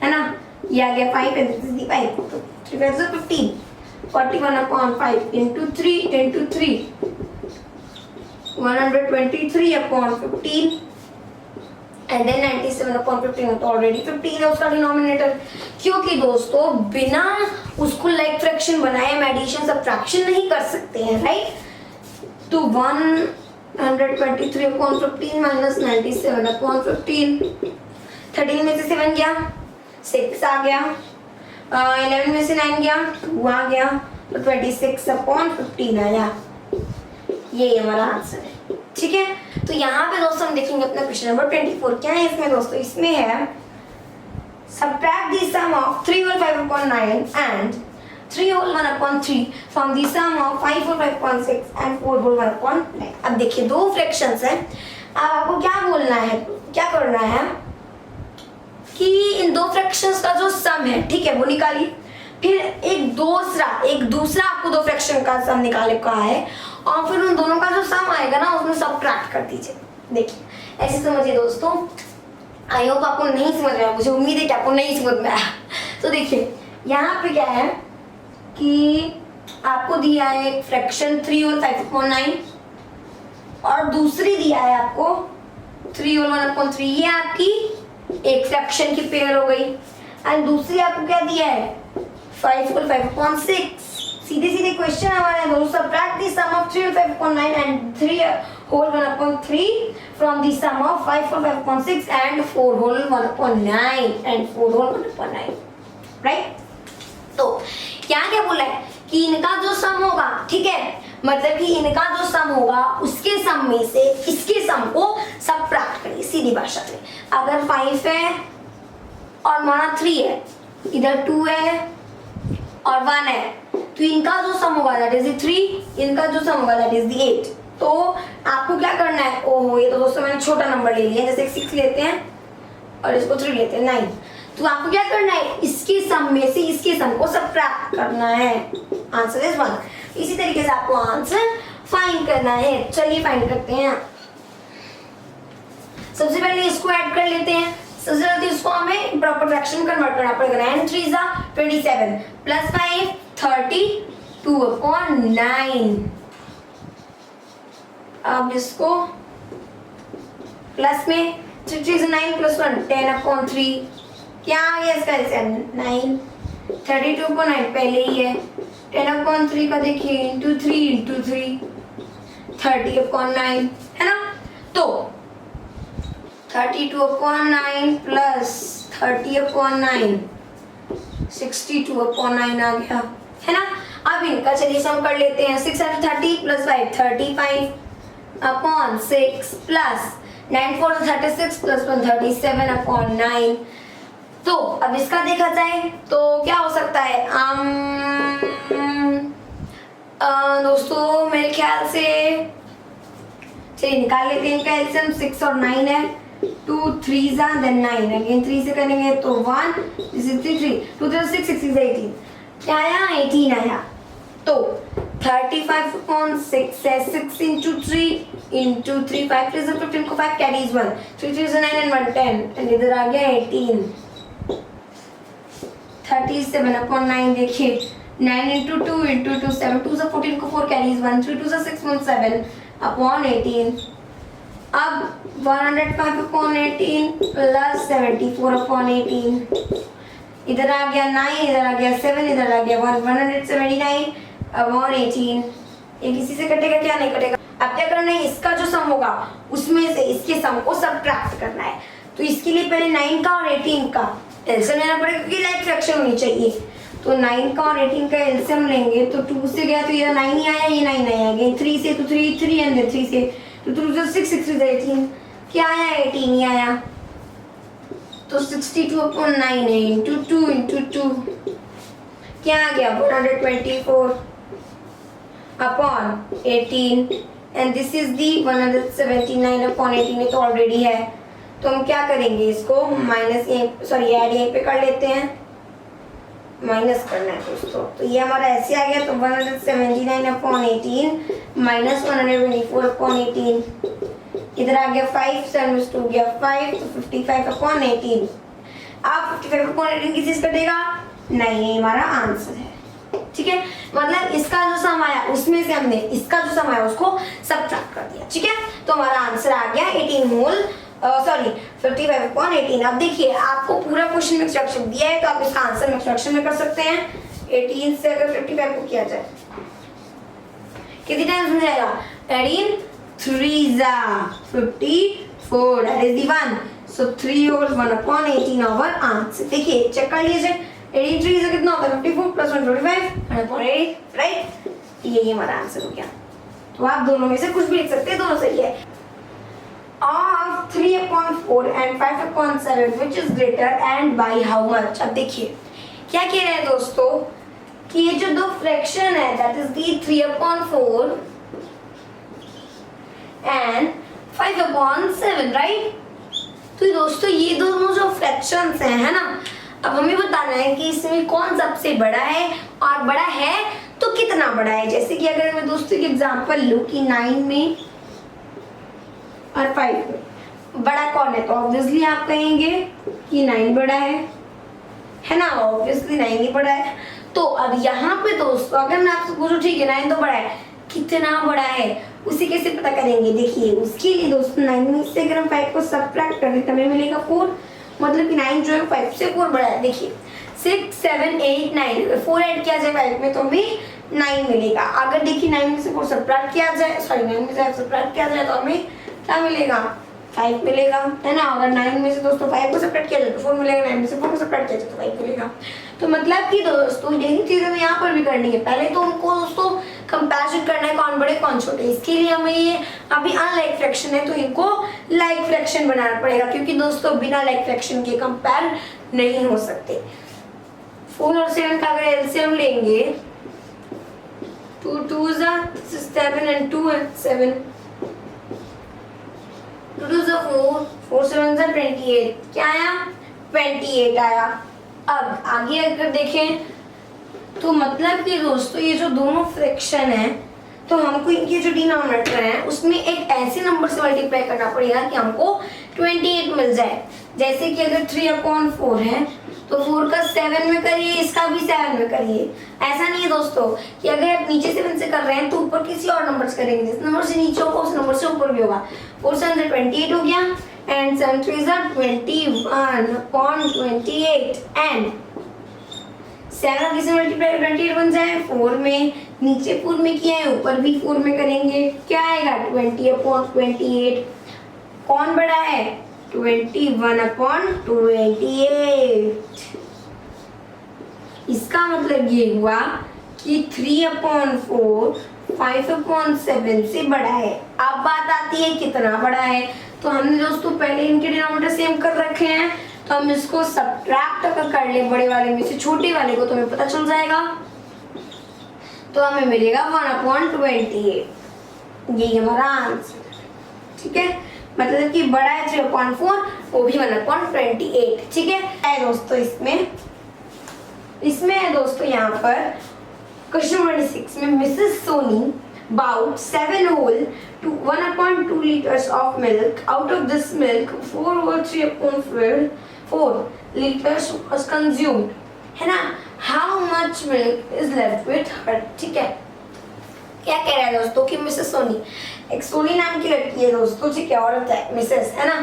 है ना। ये आ गया 5 है, दिस इज द 5, तो 3 5 जा 15, 41/5 into 3 into 3 123/15 and then 97/15, तो ऑलरेडी 15 है उसका डिनोमिनेटर। क्योंकि दोस्तों बिना उसको लाइक फ्रैक्शन बनाए हम एडिशन सब्ट्रैक्शन नहीं कर सकते हैं, राइट। तो 123/15 माइनस 97/15, 13 में से 7 गया 6 आ गया, 11 में से 9 गया 2 आ गया, तो 26/15 आया। ये हमारा आंसर है, ठीक है। तो यहाँ पे दोस्तों हम देखेंगे अपना क्वेश्चन नंबर 24 क्या है इसमें दोस्तों। इसमें है subtract the sum of 3 whole 5/9 and 3 whole 1/3 from the sum of 5 whole 5/6 and 4 whole 1/9। अब देखिए दो फ्रैक्शंस हैं, अब आपको क्या बोलना है, क्या करना है कि इन दो फ्रैक्शंस का जो सम है, ठीक है, वो निकालिए। फिर एक दूसरा आपको दो फ्रैक्शन का सम निकाले का है और फिर उन दोनों का जो सम आएगा ना उसमें सब्ट्रैक्ट कर दीजिए। देखिए ऐसे समझिए दोस्तों, आई होप आपको नहीं समझ में आया, मुझे उम्मीद है कि आपको नहीं समझ में आया। तो देखिए यहाँ पे क्या है कि आपको दिया है एक फ्रैक्शन 3 होल 5/9 और दूसरी दिया है आपको 3 होल 1/3। ये आपकी एक फ्रैक्शन की पेयर हो गई एंड दूसरी आपको क्या दिया है 5 होल 5/6। सीधे सीधे क्वेश्चन हमारे दोस्तों, subtract the sum of 3 whole 5/9 and 3 whole 1/3 from the sum of 5 whole 5/6 and 4 whole 1/9 and 4 whole 1/9, right. तो यहाँ क्या बोला है कि इनका जो सम होगा, ठीक है, मतलब कि इनका जो सम होगा उसके सम में से इसके सम को सब्ट्रैक्ट करिए सीधी भाषा में। अगर 5 है और माना 3 है, इधर 2 है और 1 है, तो इनका जो सम होगा दैट इज 3, इनका जो सम होगा दैट इज 8। तो आपको क्या करना है, ओहो ये तो दोस्तों मैंने छोटा नंबर ले लिया, जैसे 6 लेते हैं और इसको 3 लेते हैं 9। तो आपको क्या करना है, इसके सम में से इसके सम को सब्ट्रैक्ट करना है। Answer is 1। इसी तरीके से आपको आंसर फाइंड करना है। चलिए फाइंड करते हैं। सबसे पहले इसको ऐड कर लेते हैं। सबसे पहले इसको हमें प्रॉपर फ्रैक्शन कन्वर्ट करना पड़ेगा। 9 3 जा 27 प्लस 5 32/9। अब इसको प्लस में 3 3 9 प्लस 1 10/3। क्या आ गया इसका आंसर 9। 32/9 पहले ही है। 10/3 का देखिए इंटू 3 30/9 है ना। तो 32/9 प्लस 30/9 62/9 आ गया है ना। अब इनका चलिए सम कर लेते हैं। 6 × 30 प्लस 5 35/6 प्लस 9 4 36 प्लस 1 37/9। तो अब इसका देखा जाए तो क्या हो सकता है, दोस्तों मेरे ख्याल से चलिए निकाल लेते हैं इनका एलसीएम। 6 और 9 है, 2 3 देन 9 अगेन 3 से करेंगे तो 1 दिस इज 3 2 3 6 6 is 18। क्या आया 18 आया। तो 35/6 है, 6 into 3 into 3 5 3 is 15 को 5 carries 1 3 3 is 9 and 1 10 and इधर आ गया 18। 37/9 देखिए 9 into 2 into 2 7 2 से 14 को 4 carries 1 3 2 से 6 1 7/18। अब 105/18 प्लस 74/18 इधर आ गया 9 इधर आ गया 7 इधर आ गया 179/18। ये किसी से कटेगा क्या, नहीं कटेगा। अब क्या करना है, इसका जो सम होगा उसमें से इसके सम को सब्ट्रैक्ट करना है। तो इसके लिए पहले 9 का और 18 का एलसीएम लेना पड़ेगा क्योंकि लाइक फ्रैक्शन होनी चाहिए। तो 9 का और 18 का एलसीएम लेंगे तो 2 से गया तो ये 9 ही आया, ये 9 आया। अगेन 3 से तो 3 3 एंड 3 से तो 2 से 6 6 से 18 क्या आया 18 ही आया। तो 62/9 है इंटू 2 इंटू 2 क्या आ गया 124/18 एंड दिस इज दी 179/18। ये तो ऑलरेडी है तो हम क्या करेंगे, इसको माइनस सॉरी ऐड यहीं पे कर लेते हैं, माइनस करना है दोस्तों। तो ये हमारा ऐसे आ गया तो 179/18 माइनस 124/18 इधर आ गया 5 7 2 गया 5 तो 55/18। अब 55/18 किस चीज का देगा, नहीं ये हमारा आंसर है। ठीक है, मतलब इसका जो सम आया उसमें से हमने इसका जो सम आया उसको सब्ट्रैक्ट कर दिया। ठीक है, तो हमारा आंसर आ गया 18 होल सॉरी 55/18। अब देखिए आपको पूरा क्वेश्चन में फ्रैक्शन दिया है तो आप इसका आंसर में फ्रैक्शन में कर सकते हैं। 18 से अगर 55 को किया जाए कितनी टाइम्स हो जाएगा, 18 3 जा 54 that is the 1। So 3 whole 1/18 our answer. देखिए चेक कर लीजिए 18 3 से कितना होता है 54 प्लस 125 1/8 राइट। ये हमारा आंसर हो गया। तो आप दोनों में से कुछ भी लिख सकते हैं, दोनों सही है। Of 3/4 and 5/7 which is greater and by how much। अब देखिए क्या कह रहे हैं दोस्तों कि ये जो दो फ्रैक्शन है that is the 3/4 and 5/7 right. तो दोस्तों ये दोनों जो फ्रैक्शंस हैं है ना, अब हमें बताना है कि इसमें कौन सबसे बड़ा है, और बड़ा है तो कितना बड़ा है। जैसे कि अगर मैं दोस्तों एक एग्जांपल लूं कि 9 में और 5 में बड़ा कौन है, तो ऑब्वियसली आप कहेंगे कि 9 बड़ा है ना, ऑब्वियसली 9 ही बड़ा है। तो अब यहाँ पे दोस्तों अगर मैं आपसे पूछूं ठीक है 9 तो बड़ा है, कितना बड़ा है उसे कैसे पता करेंगे। देखिए उसके लिए दोस्तों 9 में से अगर हम 5 को सबट्रैक्ट करें तो हमें मिलेगा 4, मतलब कि 9 जो है 5 से 4 बड़ा है। देखिए 6 7 8 9 4 ऐड किया जाए 5 में तो हमें 9 मिलेगा। अगर देखिए 9 में से 4 सबट्रैक्ट किया जाए, सॉरी 9 में से 5 सबट्रैक्ट किया जाए तो हमें क्या मिलेगा, 5 मिलेगा, है ना। अगर 9 में से दोस्तों 5 को सबट्रैक्ट किया जाए तो 4 मिलेगा, 9 में से 4 को सबट्रैक्ट किया जाए तो 5 मिलेगा। तो मतलब कि दोस्तों यही चीज हमें यहाँ पर भी करनी है। पहले तो हमको दोस्तों कंपैरिजन करना है कौन बड़े कौन छोटे। इसके लिए हमें ये अभी अनलाइक फ्रैक्शन है तो इनको लाइक फ्रैक्शन बनाना पड़ेगा, क्योंकि दोस्तों बिना लाइक फ्रैक्शन के कंपेयर नहीं हो सकते। 4 और 7 का अगर एलसीएम लेंगे 2 2s are 7 and 2 and 7, 2 2s are 4, 4 7s are 28, क्या आया 28 आया। अब आगे अगर देखें तो मतलब कि दोस्तों ये जो दोनों फ्रैक्शन है तो हमको इनके जो डिनोमिनेटर है उसमें एक ऐसे नंबर से मल्टीप्लाई करना पड़ेगा कि हमको 28 मिल जाए। जैसे कि अगर 3/4 है तो 4 का 7 में करिए, इसका भी 7 में करिए। ऐसा नहीं है दोस्तों कि अगर आप नीचे 7 से कर रहे हैं तो ऊपर किसी और नंबर से करेंगे, जिस नंबर से नीचे होगा उस नंबर से ऊपर भी होगा। 4 7 28 हो गया एंड 7 3 21/28 एंड 7 किसे मल्टीप्लाई 28 बन जाए 4 में, नीचे 4 में किया है ऊपर भी 4 में करेंगे, क्या आएगा 20/28। कौन बड़ा है 21/28। इसका मतलब ये हुआ कि 3/4 5/7 से बड़ा है। अब बात आती है कितना बड़ा है, तो हमने दोस्तों पहले इनके डिनोमिनेटर सेम कर रखे हैं तो हम इसको सब्ट्रैक्ट अगर कर ले बड़े वाले में से छोटे वाले को तो हमें पता चल जाएगा, तो हमें मिलेगा 1/28। ये हमारा आंसर, ठीक है। मतलब कि बड़ा है 3/4 वो भी 1/28, ठीक है दोस्तों। इसमें है दोस्तों यहाँ पर क्वेश्चन 26 में Mrs Soni bought 7 whole to 1/2 liters of milk. Out of this milk 4/3/4 liters was consumed, है ना। How much milk is left with her, ठीक है। क्या कह रहा है दोस्तों कि मिसेस सोनी, एक सोनी नाम की लड़की है दोस्तों, ठीक है, औरत है मिसेस, है ना।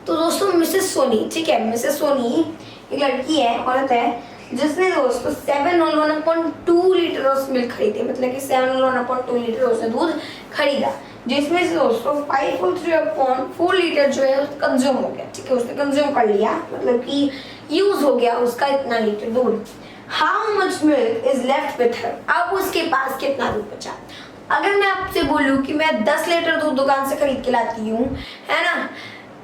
तो दोस्तों मिसेस सोनी, ठीक है, मिसेस सोनी एक लड़की है, औरत है, जिसने दोस्तों 7 whole 1/2 लीटर ऑफ मिल्क खरीदे, मतलब कि 7 whole 1/2 लीटर उसने दूध खरीदा, जिसमें से दोस्तों 5 whole 3/4 लीटर जो है कंज्यूम हो गया, ठीक है, उसने कंज्यूम कर लिया, मतलब कि यूज हो गया उसका इतना लीटर दूध। How much milk is left with her? अब उसके पास कितना दूध बचा। अगर मैं आपसे बोलूं कि मैं 10 लीटर दूध दुकान से खरीद के लाती हूँ, है ना,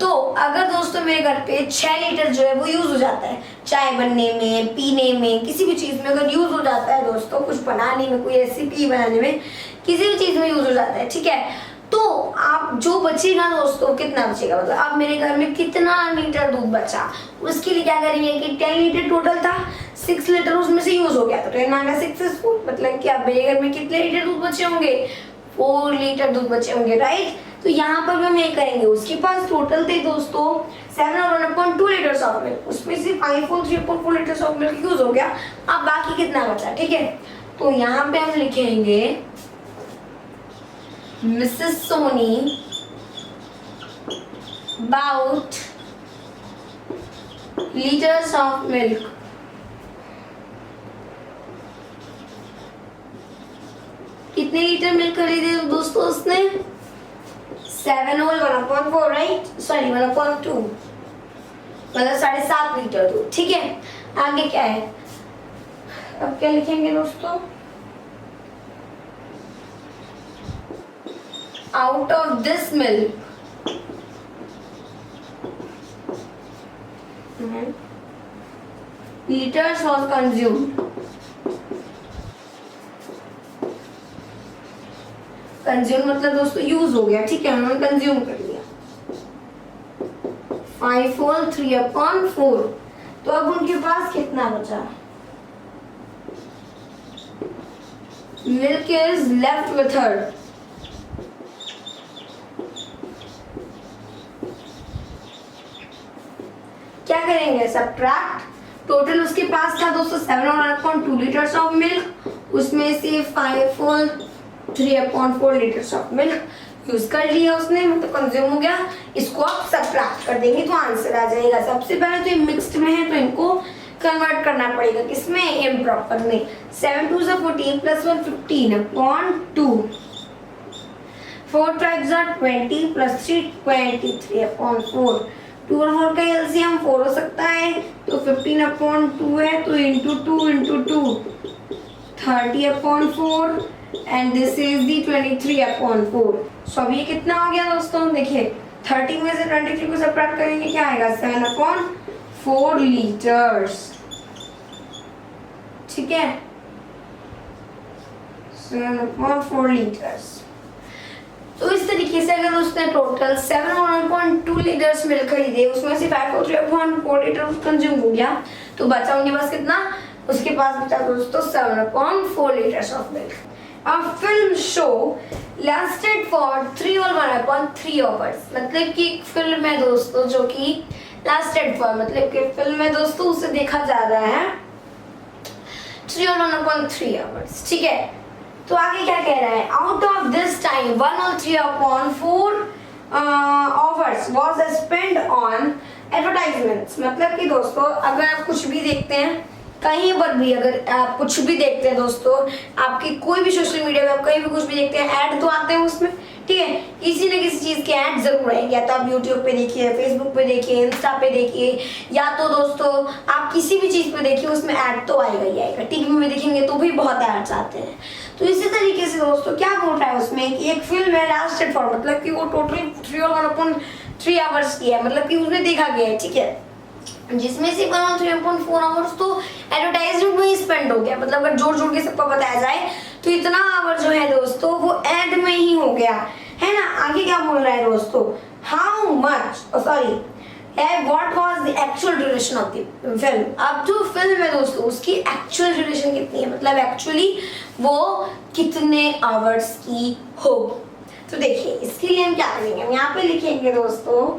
तो अगर दोस्तों मेरे घर पे 6 लीटर जो है वो यूज हो जाता है, चाय बनने में, पीने में, किसी भी चीज में अगर यूज हो जाता है दोस्तों, कुछ बनाने में, कोई रेसिपी बनाने में, किसी भी चीज में यूज हो जाता है, ठीक है। तो आप जो बचेगा दोस्तों कितना बचेगा, मतलब अब मेरे घर में कितना लीटर दूध बचा, उसके लिए क्या करेंगे कि 10 लीटर टोटल था, 6 लीटर उसमें से यूज हो गया तो 10 आ गया सक्सेसफुल, मतलब कि अब मेरे घर में कितने लीटर दूध बचे होंगे 4 लीटर दूध बचे होंगे, राइट। तो यहाँ पर भी हम ये करेंगे, उसके पास टोटल थे दोस्तों 7 और 1/2 लीटर ऑफ मिल्क, उसमें से 5 और 3/4 लीटर ऑफ मिल्क यूज हो गया, अब बाकी कितना बचा, ठीक है। तो यहाँ पे हम लिखेंगे Mrs Soni bought liters of milk, कितने लीटर मिल्क खरीदे दोस्तों उसने 7 whole 1/4, राइट, सॉरी 1/2, मतलब 7.5 लीटर दूध, ठीक है। आगे क्या है, अब क्या लिखेंगे दोस्तों, out of this milk liters was consumed, consume मतलब दोस्तों यूज हो गया, ठीक है, उन्होंने कंज्यूम कर लिया। 5 whole 3/4 तो अब उनके पास कितना बचा? Milk is left with her. क्या करेंगे? सब्ट्रैक्ट। टोटल उसके पास था दोस्तों 7.2 लीटर्स ऑफ मिल्क, उसमें से 3/4 लीटर्स ऑफ मिल्क यूज कर लिया उसने, मतलब कंज्यूम हो गया। इसको आप सब्ट्रैक्ट कर देंगे तो आंसर आ जाएगा। सबसे पहले तो ये मिक्स्ड में है तो इनको कन्वर्ट करना पड़ेगा किसमें? इम्प्रॉपर में। 7 2 14 + 1 15/2। 4 5 20 + 3 23/4। 2 और 4 का एलसीएम 4 हो सकता है तो 15/2 है तो into 2 × 2 30/4 and this is the 23/4। सो अब ये कितना हो गया दोस्तों? देखिए 30 में से 23 को सब्ट्रैक्ट करेंगे क्या आएगा? 7/4 लीटर्स। ठीक है, 7/4 लीटर्स। तो इस तरीके से अगर उसने टोटल 7.2 लीटर्स मिल्क खरीदे, उसमें से 5.4 लीटर कंज्यूम हो गया, तो बचा उनके पास कितना? उसके पास बचा दोस्तों 7.4 litres of milk. A film show lasted for 3/1/3 hours। मतलब कि एक फिल्म है दोस्तों जो कि lasted for मतलब कि फिल्म है दोस्तों उसे देखा जा रहा है 3/1/3 hours। ठीक है, तो आगे क्या कह रहा है? Out of this time 1/3/4 hours was spent on advertisements। मतलब कि दोस्तों अगर आप कुछ भी देखते हैं कहीं पर भी, अगर आप कुछ भी देखते हैं दोस्तों, आपकी कोई भी सोशल मीडिया पे आप कहीं भी कुछ भी देखते हैं, ऐड तो आते हैं उसमें। ठीक है, किसी न किसी चीज के ऐड जरूर आएंगे, या तो आप यूट्यूब पे देखिए, फेसबुक पे देखिए, इंस्टा पे देखिए, या तो दोस्तों आप किसी भी चीज पे देखिए उसमें ऐड तो आएगा ही आएगा। टीवी में देखेंगे तो भी बहुत ऐड्स आते हैं। तो इसी तरीके से दोस्तों क्या बोल रहा है उसमें कि एक फिल्म है लास्टेड फॉर, मतलब कि वो टोटल 3/1/3 आवर्स की है, मतलब कि उसने देखा गया है। ठीक है, जिसमें से 3/4 आवर्स तो एडवर्टाइजमेंट में ही स्पेंड हो गया। मतलब अगर जोड़ जोड़ के सबको बताया जाए तो इतना आवर जो है दोस्तों वो एड में ही हो गया है ना। आगे क्या बोल रहा है दोस्तों? How much sorry what was the actual duration of the film. अब जो फिल्म है दोस्तों उसकी एक्चुअल ड्यूरेशन कितनी है, मतलब एक्चुअली वो कितने आवर्स की होगी। तो देखिए इसके लिए हम क्या करेंगे, हम यहाँ पे लिखेंगे दोस्तों,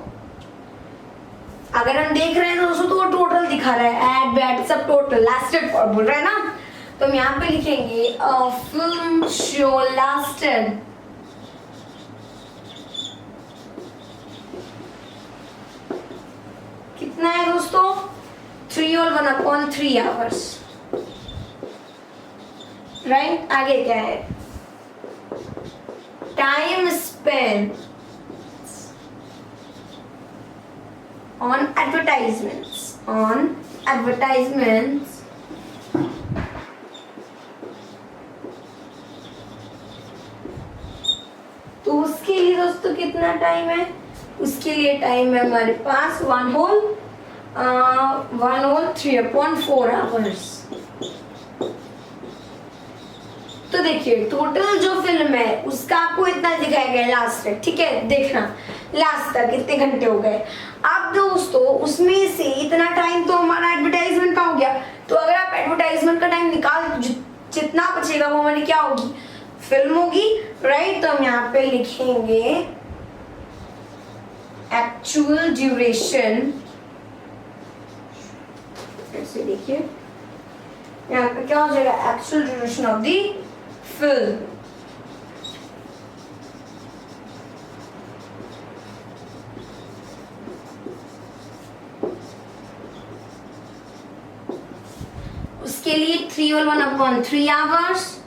अगर हम देख रहे हैं दोस्तों तो वो टोटल दिखा रहा है, एड बैड सब टोटल लास्टेड फॉर बोल रहा है ना, तो हम यहाँ पे लिखेंगे अ फिल्म शो लास्टेड कितना है दोस्तों? 3/1/3 आवर्स। राइट, आगे क्या है? टाइम स्पेंड on advertisements तो उसके लिए दोस्तों कितना टाइम है? उसके लिए टाइम है हमारे पास 3/4 आवर्स। तो देखिए टोटल जो फिल्म है उसका आपको इतना दिखाया गया लास्ट तक। ठीक है, देखना लास्ट तक कितने घंटे हो गए। अब दोस्तों उसमें से इतना टाइम तो हमारा एडवर्टाइजमेंट का हो गया, तो अगर आप एडवर्टाइजमेंट का टाइम निकाल जितना बचेगा वो हमारी क्या होगी? फिल्म होगी। राइट, तो हम यहाँ पे लिखेंगे एक्चुअल ड्यूरेशन। ऐसे देखिए यहाँ पे क्या हो जाएगा? Actual duration of the film. उसके लिए 3/1/3 आवर्स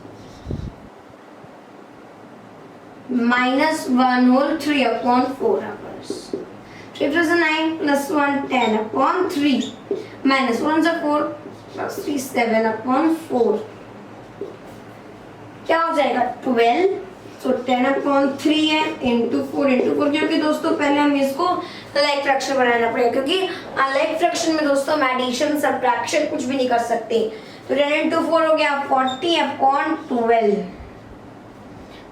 माइनस 1/3/4 आवर्स। 3/9 + 1 10/3 माइनस 1/4 + 3 7/4 क्या हो जाएगा? 12। तो 10/3 है इंटू 4 क्योंकि दोस्तों पहले हम इसको लाइक फ्रैक्शन बनाना पड़ेगा, क्योंकि लाइक फ्रैक्शन में दोस्तों हम एडिशन सब्ट्रैक्शन कुछ भी नहीं कर सकते। तो 10 × 4 हो गया 40/12।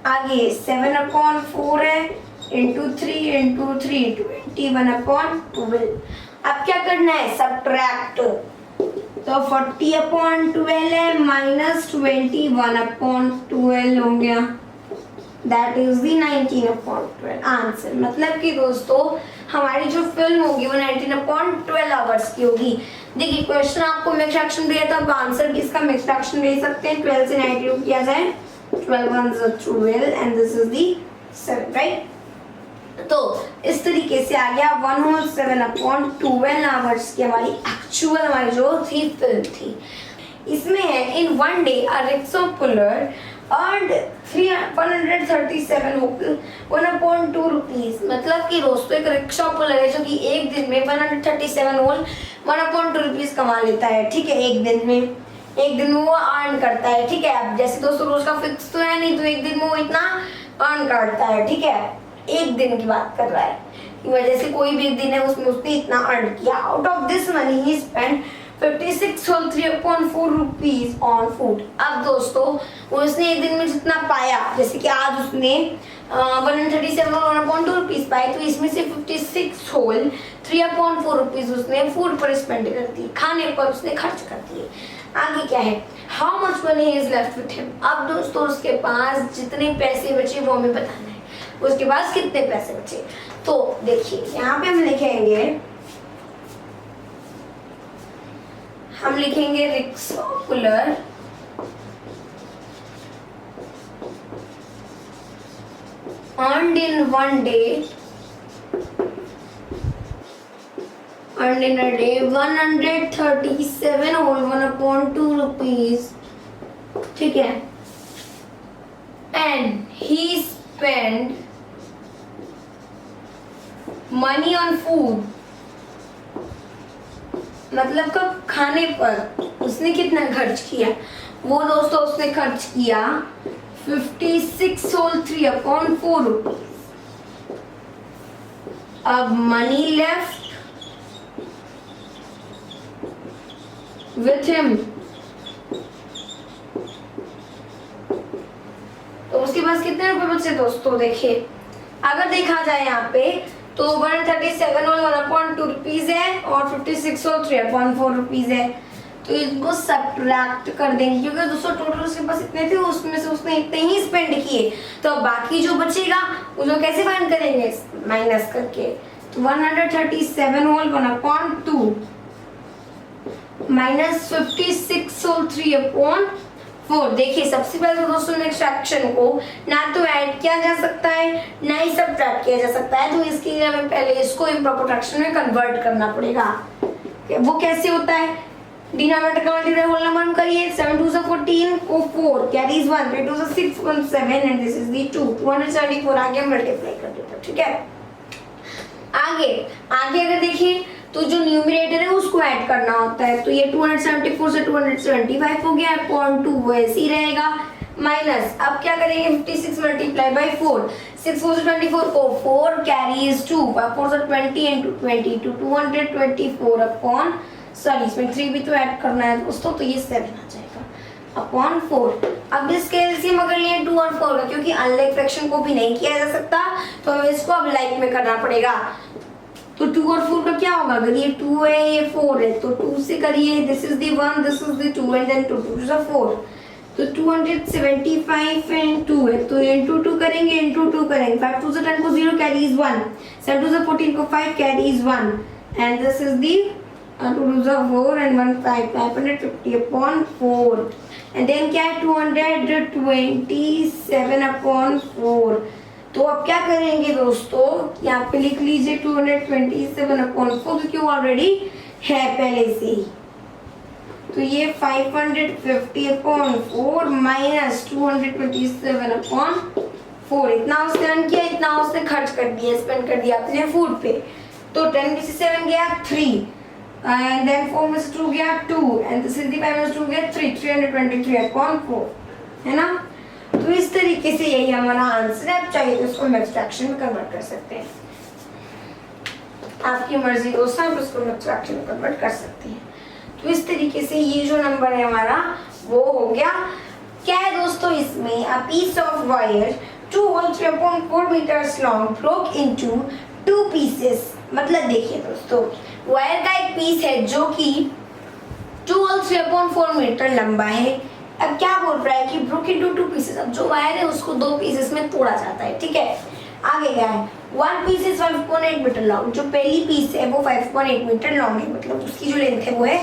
आगे 7/4 है इंटू 3 × 3 21/12। अब क्या करना है, सब्ट्रैक्ट। तो 40/12 है माइनस 21/12 हो गया, दैट इज द 19/12 आंसर। मतलब कि दोस्तों हमारी जो फिल्म होगी वो 19/12 आवर्स की होगी। देखिए क्वेश्चन आपको मिक्स फ्रैक्शन दिया था, अब आंसर भी इसका मिक्स फ्रैक्शन दे सकते हैं। 12 से 92 किया जाए, 12 1s are 12 and this is the 7, right. तो इस तरीके से आ गया 1/7/12 आवर्स की हमारी एक्चुअल हमारी जो थी फिल्म थी। इसमें है in one day a rickshaw puller earned 137 1/2 rupees. मतलब कि दोस्तों एक रिक्शा पुलर है जो कि एक दिन में 137 होल 1/2 रुपीज कमा लेता है, ठीक है। एक दिन में वो अर्न करता है, ठीक है। अब जैसे दोस्तों रोज का फिक्स तो है नहीं, तो एक दिन में वो इतना अर्न करता है, ठीक है। एक दिन की बात कर रहा है कि वजह से कोई भी एक दिन है उसमें उसने इतना अर्न किया। Out of this money he spend 56 whole 3/4 rupees on food. अब दोस्तों उसने एक दिन में जितना पाया, जैसे कि आज उसने 137 और 1/2 रुपीज पाए, तो इसमें से 56 होल 3/4 रुपीज उसने फूड पर स्पेंड कर दी, खाने पर उसने खर्च कर दिए। आगे क्या है, how much money is left with him. अब दोस्तों उसके पास जितने पैसे बचे वो हमें बताना है, उसके पास कितने पैसे बचे। तो देखिए यहाँ पे हम लिखेंगे rickshaw puller earned in one day, earned in a day 137 whole 1/2 rupees, ठीक है। and he spent money on food, मतलब कब, खाने पर उसने कितना खर्च किया, वो दोस्तों उसने खर्च किया 56 होल 3/4 रुपीज। अब मनी लेफ्ट विथ हिम, तो उसके पास कितने रुपए बचे दोस्तों। देखिए अगर देखा जाए यहाँ पे तो 137 और 1/2 रुपीज है और 56 और 3/4 रुपीज है, तो इसको सब्ट्रैक्ट कर देंगे क्योंकि दोस्तों टोटल उसके पास इतने थे, उसमें से उसने इतने ही स्पेंड किए, तो बाकी जो बचेगा उसको कैसे फाइंड करेंगे, माइनस करके। तो 137 होल 1/2 माइनस 56 होल 3/4। देखिए सबसे पहले तो दोस्तों नेक्स्ट फ्रैक्शन को ना तो ऐड किया जा सकता है ना ही सब्ट्रैक्ट किया जा सकता है, तो इसके लिए हमें पहले इसको इम्प्रॉपर फ्रैक्शन में कन्वर्ट करना पड़ेगा। वो कैसे होता है, डिनोमिनेटर का मल्टीप्लाई होल नंबर करिए, 7 2 14 को 4 carries 1 3 2 6 1 7 and this is the 2 274 आगे मल्टीप्लाई कर देते हैं, ठीक है। आगे अगर देखिए तो जो न्यूमरेटर है उसको ऐड करना होता है, तो ये 274 से 275 हो गया, 0.2 वैसे ही रहेगा, माइनस अब क्या करेंगे 56 मल्टीप्लाई बाई 4, 6 4 से 24 को 4 कैरीज 2 4 से 20 into 20 to 224 अपॉन, सॉरी इसमें 3 भी तो ऐड करना है दोस्तों, तो ये 7 आ जाएगा अपॉन 4। अब इसके एलसीएम अगर ये 2 और 4 का, क्योंकि अनलाइक फ्रैक्शन को भी नहीं किया जा सकता तो हमें इसको अब लाइक में करना पड़ेगा। तो 2 और 4 का क्या होगा, अगर ये 2 है ये 4 है तो 2 से करिए, this is the 1 this is the 2 and then 2 2 is 4, तो 275 एंड 2 है, तो इनटू 2 करेंगे इनटू 2 करेंगे, 5 2 से 10 को 0 कैरीज 1, 7 2 से 14 को 5 carries 1 and this is the 2 2 is 4 and 1 5 550 upon 4 and then क्या है 227 upon 4। तो अब क्या करेंगे दोस्तों, यहाँ पे लिख लीजिए 227 upon 4 क्योंकि वो ऑलरेडी है पहले से ही, तो ये 550 upon 4 माइनस 227 upon 4, इतना उसने अर्न किया, इतना उसने खर्च कर दिया, स्पेंड कर दिया अपने फूड पे, तो 10 में से 7 गया 3 and then 4 में से 2 गया 2 and this is the 5 में से 2 गया 3 323 upon 4, है ना। तो इस तरीके से यही हमारा आंसर है, आप चाहिए तो इसको मिक्स्ड फ्रैक्शन में कन्वर्ट कर सकते हैं, आपकी मर्जी दोस्तों, आप इसको मिक्स्ड फ्रैक्शन में कन्वर्ट कर सकते हैं। तो इस तरीके से ये जो नंबर है हमारा वो हो गया। क्या है दोस्तों इसमें, a piece of wire 2 whole 3.4 meters long broke into 2 pieces। मतलब देखिए दोस्तों वायर का एक पीस है जो कि 2 और 3/4 मीटर लंबा है। अब क्या बोल रहा है कि ब्रोक इनटू 2 पीसेस। अब जो वायर है उसको 2 पीसेस में तोड़ा जाता है, ठीक है। आगे क्या है, 1 पीस इज 5.8 मीटर लॉन्ग। जो पहली पीस है वो 5.8 मीटर लॉन्ग है, मतलब उसकी जो लेंथ है वो है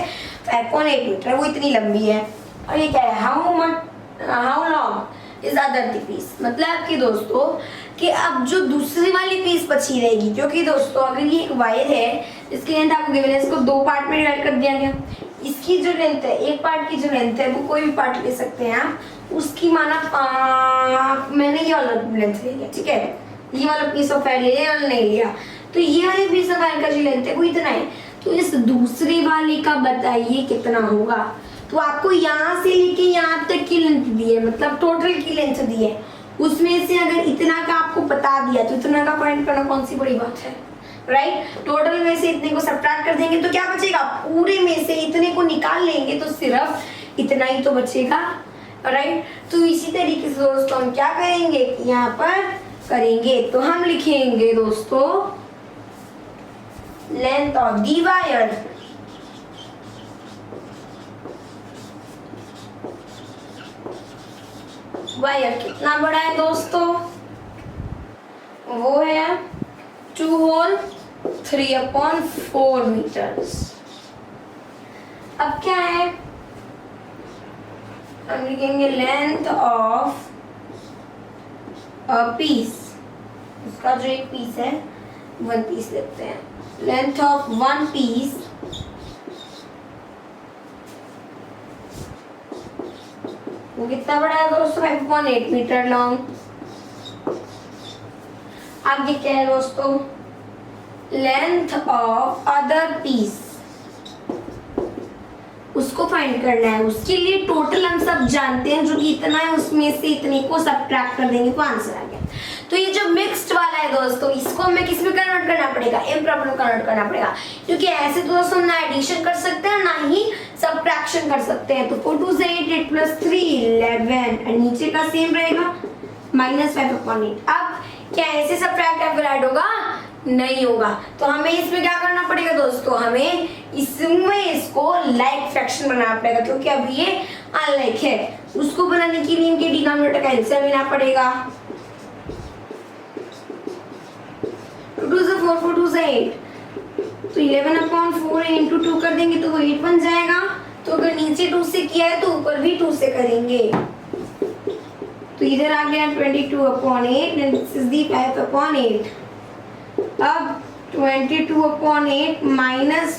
5.8 मीटर, वो इतनी लंबी है। और ये क्या है, how long is other piece, मतलब कि दोस्तों कि अब जो दूसरी वाली पीस बची रहेगी, क्योंकि दोस्तों अगर ये एक वायर है इसकी लेंथ आपको गिवन है, इसको 2 पार्ट में डिवाइड कर दिया गया। इसकी जो लेंथ है, एक पार्ट की जो लेंथ है वो कोई भी पार्ट ले सकते हैं आप, उसकी माना मैंने ये वाला लेंथ ले लिया, ठीक है, ये वाला पीस ऑफ वायर ले लिया और नहीं लिया, तो ये वाले पीस ऑफ वायर का जो लेंथ है वो इतना है। तो इस दूसरी वाली का बताइए कितना होगा। तो आपको यहाँ से लेके यहाँ तक की लेंथ दी है, मतलब टोटल की लेंथ दी है, उसमें से अगर इतना का आपको बता दिया तो इतना का फाइंड करना कौन सी बड़ी बात है, राइट। टोटल में से इतने को सब्ट्रैक्ट कर देंगे तो क्या बचेगा, पूरे में से इतने को निकाल लेंगे तो सिर्फ इतना ही तो बचेगा, राइट। तो इसी तरीके से दोस्तों हम क्या करेंगे, यहाँ पर करेंगे तो हम लिखेंगे दोस्तों length of the wire wire कितना बड़ा है दोस्तों, वो है 2 होल 3/4 मीटर्स। अब क्या है, हम लिखेंगे लेंथ ऑफ अ पीस, उसका जो एक पीस है 1 पीस लेते हैं, लेंथ ऑफ 1 पीस वो कितना बड़ा है दोस्तों, 5.8 मीटर लॉन्ग। आगे क्या है दोस्तों, लेंथ ऑफ अदर पीस, उसको फाइंड करना है। उसके लिए टोटल हम सब जानते हैं जो कि इतना है, उसमें से इतने को सब्ट्रैक्ट कर देंगे तो आंसर आ गया। तो ये जो मिक्स्ड वाला है दोस्तों, इसको हमें किस में कन्वर्ट करना पड़ेगा, इम्प्रॉपर में कन्वर्ट करना पड़ेगा, क्योंकि ऐसे तो दोस्तों ना एडिशन कर सकते हैं ना ही सब्ट्रैक्शन कर सकते हैं। तो 4 2 से 8, 8 + 3 11, और नीचे का सेम रहेगा -5/8। अब क्या ऐसे सब्ट्रैक्ट या फिर ऐड होगा, नहीं होगा। तो हमें इसमें क्या करना पड़ेगा दोस्तों, हमें इसमें इसको लाइक फ्रैक्शन बनाना पड़ेगा, क्योंकि अब ये अनलाइक है। उसको बनाने के लिए इनके डिनोमिनेटर का एलसीएम लेना पड़ेगा। 2 2 से 4, 4 2 से 8, तो 11/4 इंटू 2 कर देंगे तो वो 8 बन जाएगा। तो अगर नीचे 2 से किया है तो ऊपर भी 2 से करेंगे, तो इधर आ गया 22/8 एंड दिस इज दी 5/8। अब 22/8 -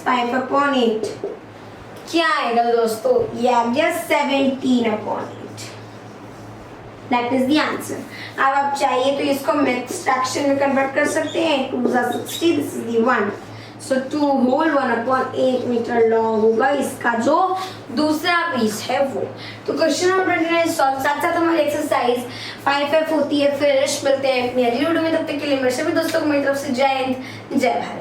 5/8 क्या आएगा दोस्तों, ये आ गया 17/8। That is the answer. अब आप चाहिए तो इसको मिक्स्ड फ्रैक्शन में कन्वर्ट कर सकते हैं। 2 × 60, this is the 1, so 2 whole 1/8 metre long होगा इसका जो दूसरा पीस है वो। तो क्वेश्चन नंबर 29 सॉल्व। साथ साथ हमारी एक्सरसाइज 5F होती है। फिर मिलते हैं अपनी अगली वीडियो में, तब तक के लिए मेरे सभी दोस्तों को मेरी तरफ से जय हिंद, जय भारत।